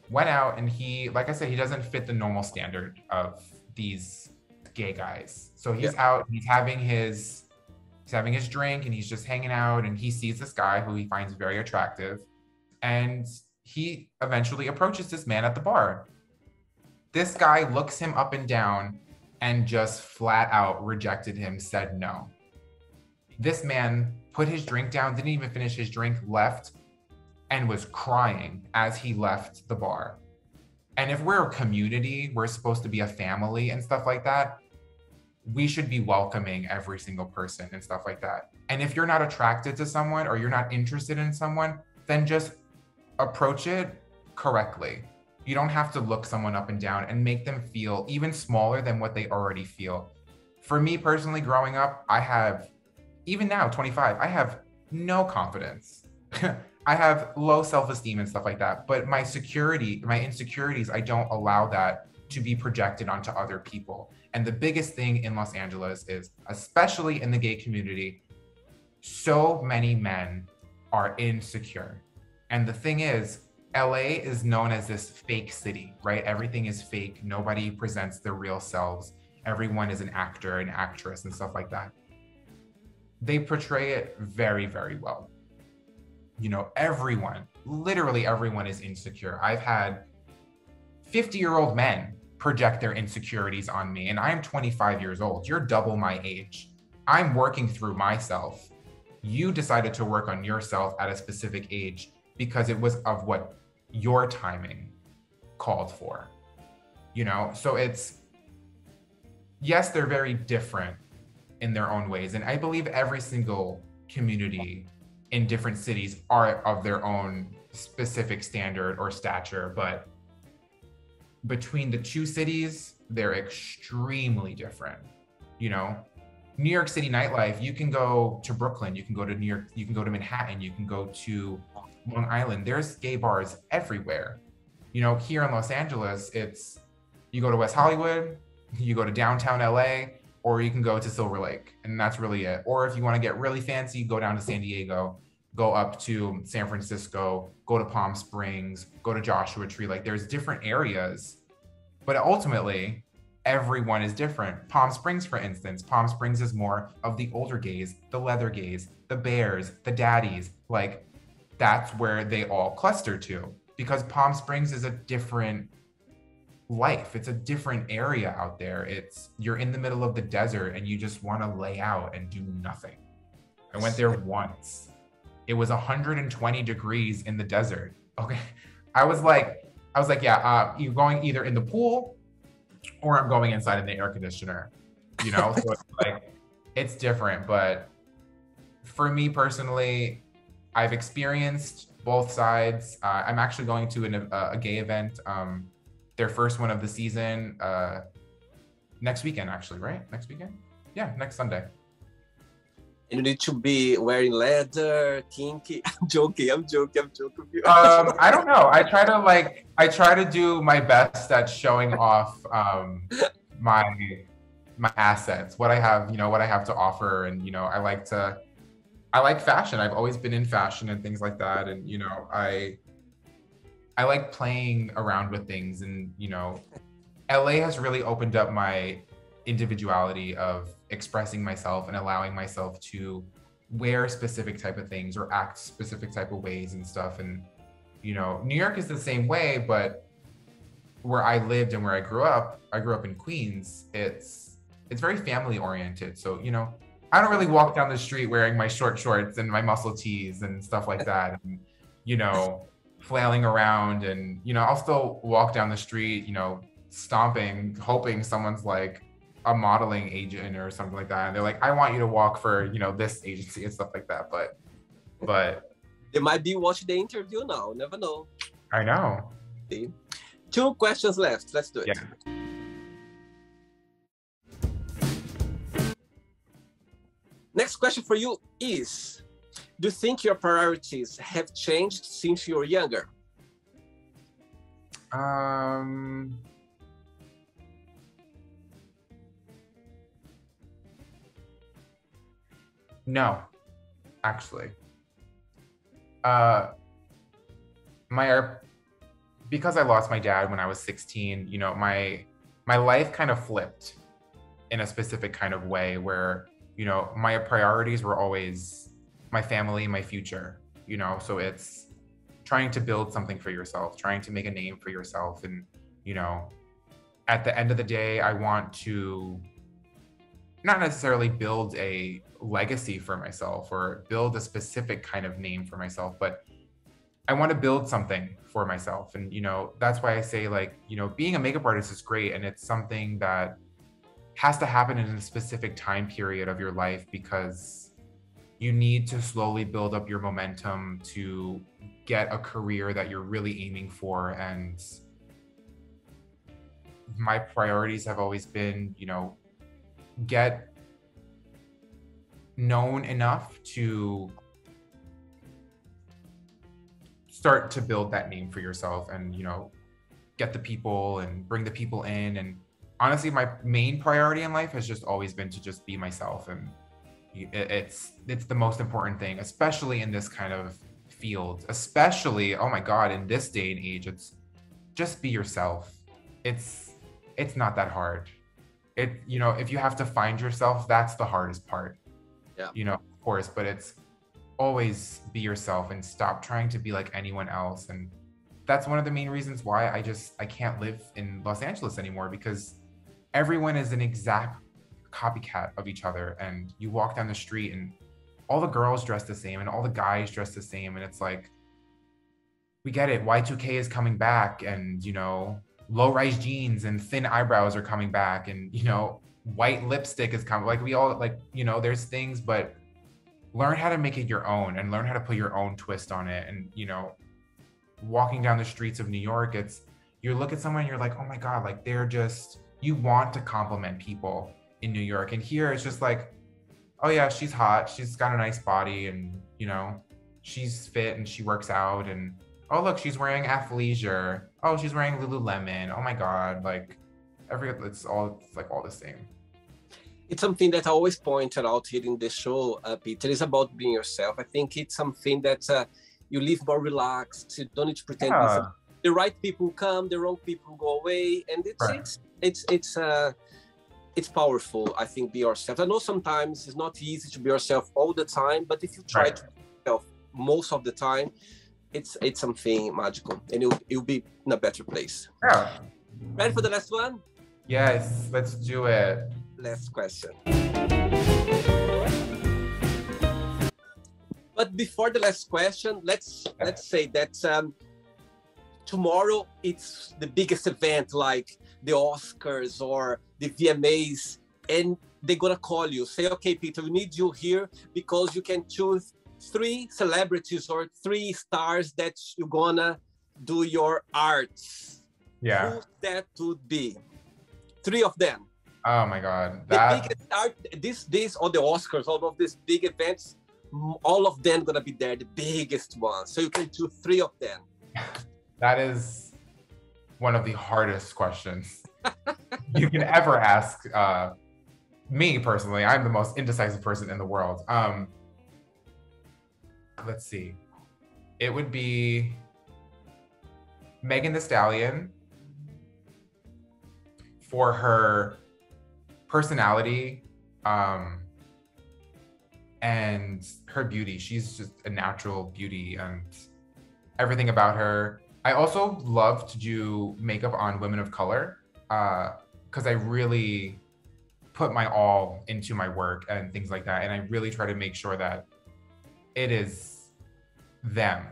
Went out and he, like I said, he doesn't fit the normal standard of these gay guys. So he's out, he's having his drink and he's just hanging out and he sees this guy who he finds very attractive. And he eventually approaches this man at the bar. This guy looks him up and down and just flat out rejected him, said no. This man put his drink down, didn't even finish his drink, left, and was crying as he left the bar. And if we're a community, we're supposed to be a family and stuff like that, we should be welcoming every single person and stuff like that. And if you're not attracted to someone or you're not interested in someone, then just approach it correctly. You don't have to look someone up and down and make them feel even smaller than what they already feel. For me personally, growing up, even now, 25, I have no confidence. I have low self-esteem and stuff like that. But my insecurities, I don't allow that to be projected onto other people. And the biggest thing in Los Angeles is, especially in the gay community, so many men are insecure. And the thing is, LA is known as this fake city, right? Everything is fake. Nobody presents their real selves. Everyone is an actor, an actress, and stuff like that. They portray it very, very well. You know, literally everyone is insecure. I've had 50-year-old men project their insecurities on me. And I'm 25 years old. You're double my age. I'm working through myself. You decided to work on yourself at a specific age because it was of what your timing called for, you know? So it's, yes, they're very different in their own ways. And I believe every single community in different cities are of their own specific standard or stature, but between the two cities, they're extremely different. You know, New York City nightlife, you can go to Brooklyn, you can go to New York, you can go to Manhattan, you can go to Long Island. There's gay bars everywhere. You know, here in Los Angeles, it's, you go to West Hollywood, you go to downtown LA, or you can go to Silver Lake, and that's really it. Or if you want to get really fancy, go down to San Diego, go up to San Francisco, go to Palm Springs, go to Joshua Tree. Like, there's different areas, but ultimately everyone is different. Palm Springs, for instance, Palm Springs is more of the older gays, the leather gays, the bears, the daddies. Like, that's where they all cluster to, because Palm Springs is a different life. It's a different area out there. It's, you're in the middle of the desert and you just want to lay out and do nothing. I went there once. It was 120 degrees in the desert. Okay. I was like, yeah, you're going either in the pool or I'm going inside in the air conditioner, you know? So it's like, it's different. But for me personally, I've experienced both sides. I'm actually going to a gay event, their first one of the season, next weekend, actually, right? Next weekend? Yeah, next Sunday. And you need to be wearing leather, kinky. I'm joking. I don't know. I try to do my best at showing off my assets, what I have, you know, what I have to offer. And, you know, I like fashion. I've always been in fashion and things like that. And, you know, I like playing around with things. And, you know, LA has really opened up my individuality of expressing myself and allowing myself to wear specific type of things or act specific type of ways and stuff. And, you know, New York is the same way, but where I lived and where I grew up in Queens, it's very family oriented. So, you know, I don't really walk down the street wearing my short shorts and my muscle tees and stuff like that. And, you know, flailing around, and, you know, I'll still walk down the street, you know, stomping, hoping someone's like a modeling agent or something like that. And they're like, I want you to walk for, you know, this agency and stuff like that. But they might be watching the interview now. Never know. I know. See? 2 questions left. Let's do it. Yeah. Next question for you is, do you think your priorities have changed since you were younger? No, actually. Because I lost my dad when I was 16, you know, my life kind of flipped in a specific kind of way where, you know, my priorities were always my family, my future, you know, so it's trying to build something for yourself, trying to make a name for yourself. And, you know, at the end of the day, I want to not necessarily build a legacy for myself or build a specific kind of name for myself, but I want to build something for myself. And, you know, that's why I say, like, you know, being a makeup artist is great. And it's something that has to happen in a specific time period of your life, because you need to slowly build up your momentum to get a career that you're really aiming for. And my priorities have always been, you know, get known enough to start to build that name for yourself, and, you know, get the people and bring the people in. And honestly, my main priority in life has just always been to just be myself. And it's the most important thing, especially in this kind of field, especially, oh my God, in this day and age, it's just be yourself. It's not that hard. You know, if you have to find yourself, that's the hardest part. Yeah. You know, of course, but it's always be yourself and stop trying to be like anyone else. And that's one of the main reasons why I can't live in Los Angeles anymore, because everyone is an exact copycat of each other. And you walk down the street and all the girls dress the same and all the guys dress the same. And it's like, we get it. Y2K is coming back, and, you know, low-rise jeans and thin eyebrows are coming back, and, you know, white lipstick is coming. Like, we all, like, you know, there's things, but learn how to make it your own and learn how to put your own twist on it. And, you know, walking down the streets of New York, it's, you look at someone and you're like, oh my God, like, they're just, you want to compliment people in New York. And here it's just like, oh yeah, she's hot, she's got a nice body, and, you know, she's fit and she works out, and oh look, she's wearing athleisure, oh, she's wearing Lululemon, oh my God, like, it's like all the same. It's something that I always pointed out here in the show, Peter, is about being yourself. I think it's something that you live more relaxed, you don't need to pretend. Yeah. The right people come, the wrong people go away, and it's powerful. I think, be yourself. I know sometimes it's not easy to be yourself all the time, but if you try to be yourself most of the time, it's something magical, and you'll be in a better place. Yeah. Ready for the last one? Yes, let's do it. Last question. But before the last question, let's say that tomorrow it's the biggest event, like the Oscars or the VMAs, and they're gonna call you, say, okay, Peter, we need you here because you can choose 3 celebrities or 3 stars that you're gonna do your arts. Yeah. Who that would be? 3 of them. Oh my God. The biggest art, this or the Oscars, all of these big events, all of them gonna be there, the biggest ones. So you can choose 3 of them. That is one of the hardest questions you can ever ask me personally. I'm the most indecisive person in the world. Let's see. It would be Megan Thee Stallion for her personality and her beauty. She's just a natural beauty and everything about her. I also love to do makeup on women of color because I really put my all into my work and things like that. And I really try to make sure that it is them,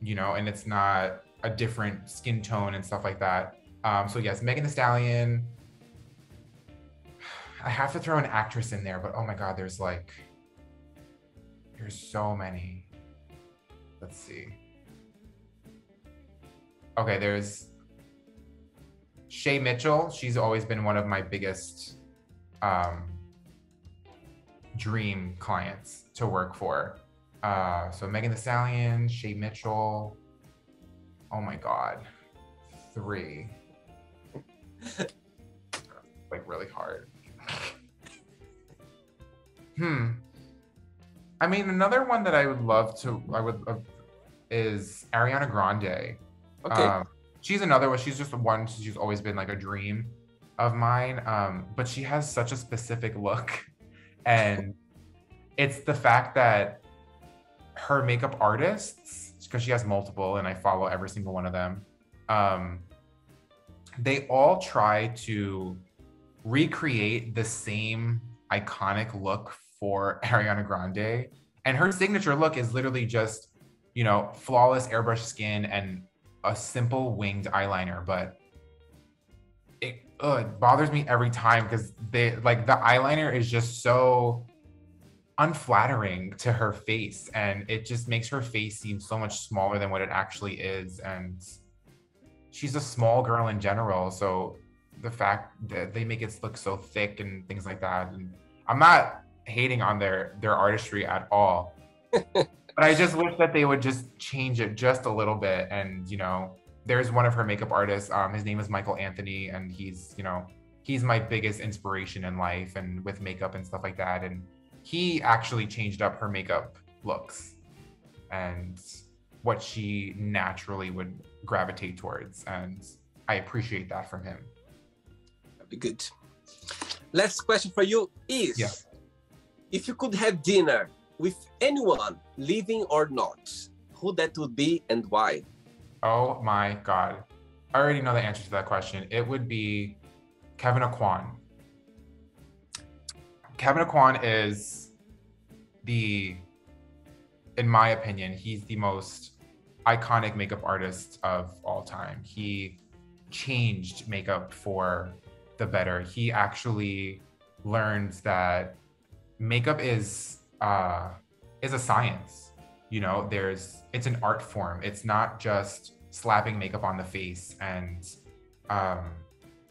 you know, and it's not a different skin tone and stuff like that. So yes, Megan Thee Stallion. I have to throw an actress in there, but oh my God, there's so many. Let's see. Okay, there's Shay Mitchell. She's always been one of my biggest dream clients to work for. So Megan Thee Stallion, Shay Mitchell. Oh my God, 3. Like really hard. I mean, another one that I would love to, is Ariana Grande. Okay. She's another one. She's just one. She's always been like a dream of mine. But she has such a specific look, and it's the fact that her makeup artists, because she has multiple, and I follow every single one of them. They all try to recreate the same iconic look for Ariana Grande, and her signature look is literally just, you know, flawless airbrush skin and a simple winged eyeliner. But it bothers me every time because the eyeliner is just so unflattering to her face, and it just makes her face seem so much smaller than what it actually is. And she's a small girl in general, so the fact that they make it look so thick and things like that, and I'm not hating on their artistry at all, but I just wish that they would just change it just a little bit. And, you know, there's one of her makeup artists, his name is Michael Anthony, and he's, you know, he's my biggest inspiration in life and with makeup and stuff like that. And he actually changed up her makeup looks and what she naturally would gravitate towards, and I appreciate that from him. That'd be good. Last question for you is, if you could have dinner with anyone, living or not, who that would be and why? Oh my God. I already know the answer to that question. It would be Kevin Aquan. Kevin Aquan is in my opinion, he's the most iconic makeup artist of all time. He changed makeup for the better. He actually learned that makeup is a science. You know, it's an art form. It's not just slapping makeup on the face. And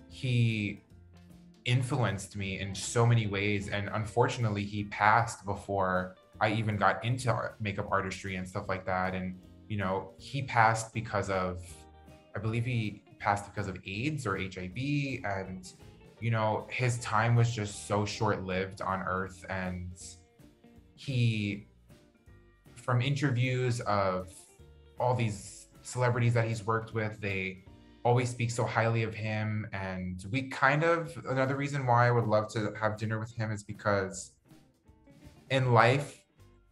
he influenced me in so many ways. And unfortunately, he passed before I even got into makeup artistry and stuff like that. And, you know, he passed because of, I believe he passed because of AIDS or HIV. And, you know, his time was just so short-lived on Earth. And he, from interviews of all these celebrities that he's worked with, they always speak so highly of him. And we kind of, another reason why I would love to have dinner with him is because in life,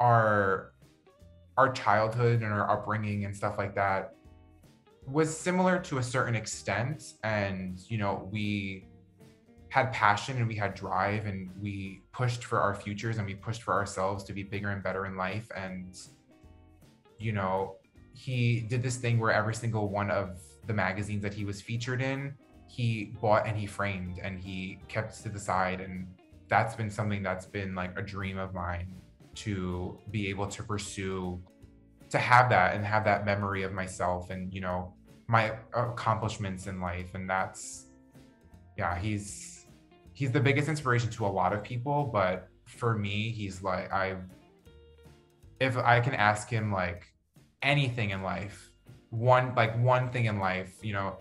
our childhood and our upbringing and stuff like that was similar to a certain extent. And, you know, we had passion and we had drive and we pushed for our futures and we pushed for ourselves to be bigger and better in life. And, you know, he did this thing where every single one of the magazines that he was featured in, he bought and he framed and he kept to the side. And that's been something that's been like a dream of mine, to be able to pursue, to have that and have that memory of myself and, you know, my accomplishments in life. And that's, yeah, he's the biggest inspiration to a lot of people, but for me, he's like, if I can ask him like anything in life, one thing in life, you know,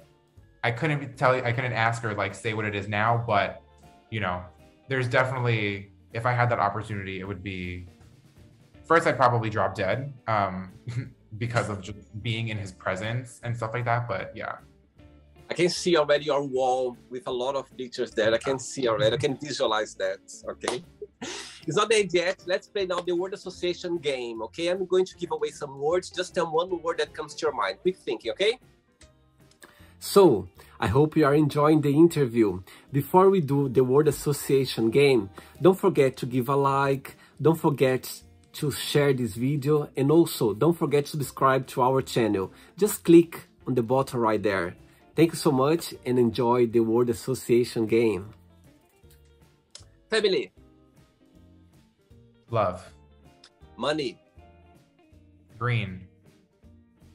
I couldn't ask her like say what it is now, but you know, there's definitely, if I had that opportunity, it would be, first I'd probably drop dead because of just being in his presence and stuff like that. But yeah. I can see already your wall with a lot of pictures there. I can see already, I can visualize that, okay? It's not the end yet. Let's play now the word association game, okay? I'm going to give away some words. Just tell one word that comes to your mind. Quick thinking, okay? So, I hope you are enjoying the interview. Before we do the word association game, don't forget to give a like, don't forget to share this video, and also don't forget to subscribe to our channel. Just click on the button right there. Thank you so much and enjoy the word association game. Family. Love. Money. Green.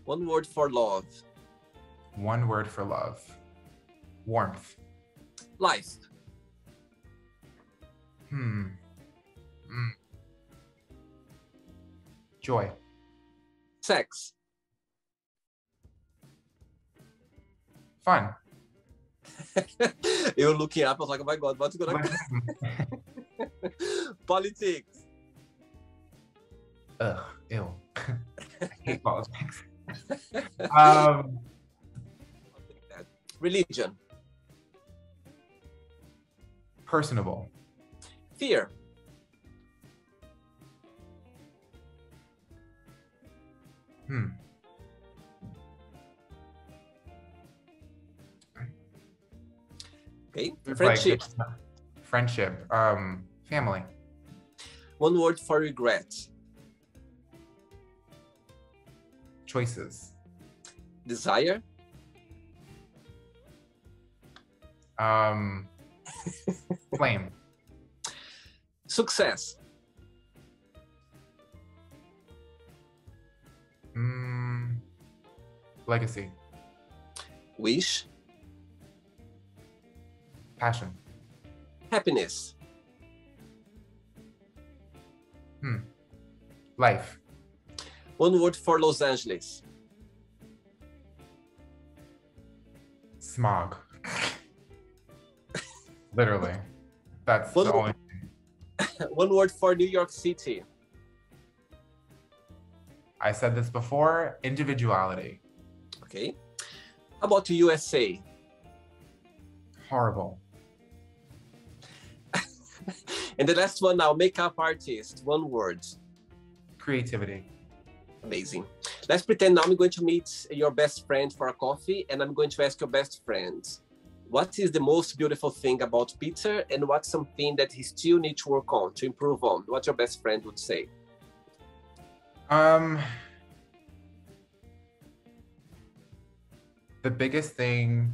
One word for love. One word for love. Warmth. Life. Joy. Sex. Fun. You looking up, I was like, oh my God, what's gonna come? Politics. Ugh, ew. I hate politics. Religion. Personable. Fear. Okay. Friendship. Like, friendship. Family. One word for regret. Choices. Desire. Flame. Success. Legacy. Wish. Passion. Happiness. Life. One word for Los Angeles. Smog. Literally. That's the only thing. One word for New York City. I said this before, individuality. Okay. How about the USA? Horrible. And the last one now, makeup artist. One word. Creativity. Amazing. Let's pretend now I'm going to meet your best friend for a coffee, and I'm going to ask your best friend, what is the most beautiful thing about Peter, and what's something that he still needs to work on, to improve on? What your best friend would say? The biggest thing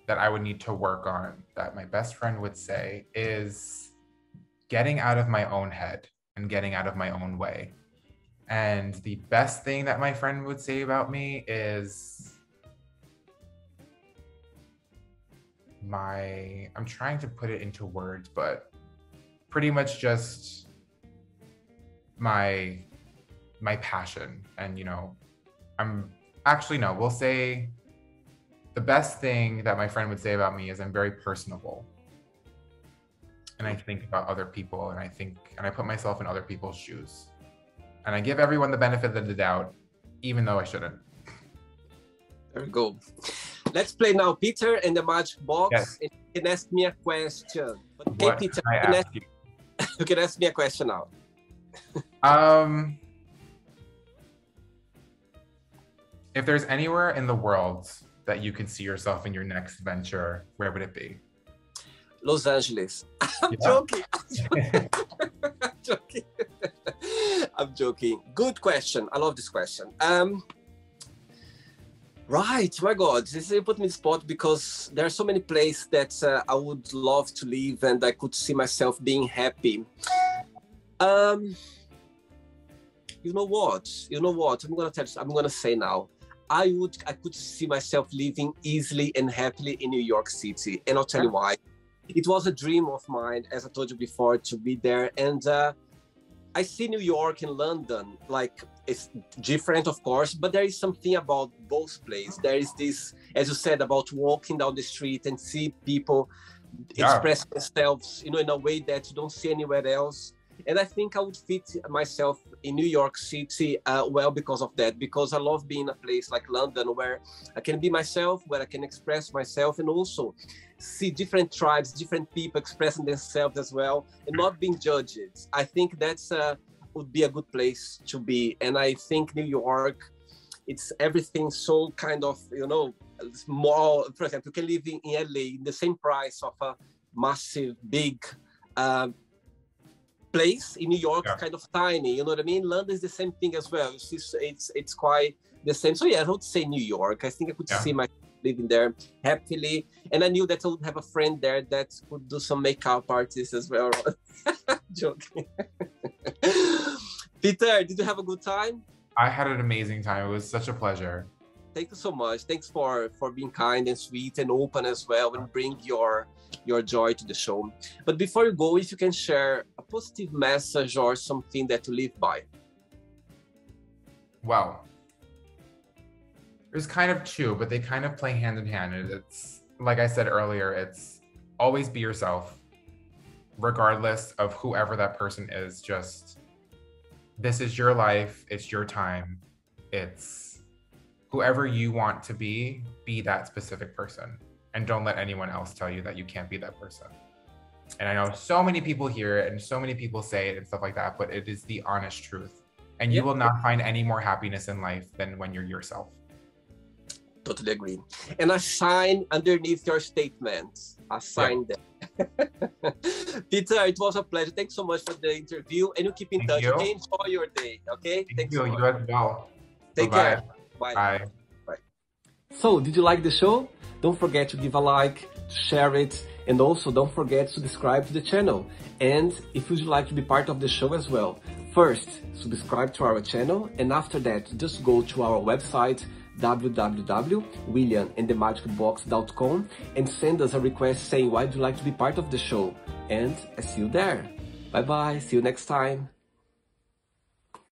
that I would need to work on, that my best friend would say, is getting out of my own head and getting out of my own way. And the best thing that my friend would say about me is I'm trying to put it into words, but pretty much just my passion. And, you know, we'll say the best thing that my friend would say about me is I'm very personable. And I think about other people, and I put myself in other people's shoes. And I give everyone the benefit of the doubt, even though I shouldn't. There we go. Let's play now, Peter, and the magic box. Yes. And you can ask me a question. Okay, What Peter, can I ask you? you can ask me a question now. If there's anywhere in the world that you can see yourself in your next venture, where would it be? Los Angeles. I'm Yeah. joking. I'm joking. I'm joking. Good question. I love this question. Right, my God, this put me in the spot because there are so many places that I would love to live and I could see myself being happy. You know what? I'm gonna say now. I could see myself living easily and happily in New York City, and I'll tell you why. It was a dream of mine, as I told you before, to be there. And I see New York and London, like, it's different, of course, but there is something about both places. There is this, as you said, about walking down the street and see people express themselves, you know, in a way that you don't see anywhere else. And I think I would fit myself in New York City well because of that, because I love being in a place like London where I can be myself, where I can express myself, and also see different tribes, different people expressing themselves as well, and not being judged. I think that's would be a good place to be. And I think New York, it's everything so kind of, you know, small. For example, you can live in LA in the same price of a massive, big place. In New York, kind of tiny, you know what I mean? London is the same thing as well. It's quite the same. So yeah, I would say New York. I think I could see myself living there happily, and I knew that I would have a friend there that could do some makeup artists as well. Joking. Peter, did you have a good time? I had an amazing time. It was such a pleasure. Thank you so much. Thanks for being kind and sweet and open as well, and bring your joy to the show. But before you go, if you can share a positive message or something that you live by. Well, there's kind of two, but they kind of play hand in hand. It's like I said earlier, it's always be yourself, regardless of whoever that person is. Just, this is your life, it's your time, it's whoever you want to be that specific person. And don't let anyone else tell you that you can't be that person. And I know so many people hear it and so many people say it and stuff like that, but it is the honest truth. And you will not find any more happiness in life than when you're yourself. Totally agree. And I sign underneath your statements. I signed them. Peter, it was a pleasure. Thanks so much for the interview. And you keep in touch. Okay, enjoy your day. Okay? Thank you. You as well. Take care. Bye. Bye. Bye. So, did you like the show? Don't forget to give a like, to share it, and also don't forget to subscribe to the channel. And if you'd like to be part of the show as well, first, subscribe to our channel, and after that, just go to our website, www.williamandthemagicbox.com, and send us a request saying why you'd like to be part of the show. And I see you there. Bye bye, see you next time.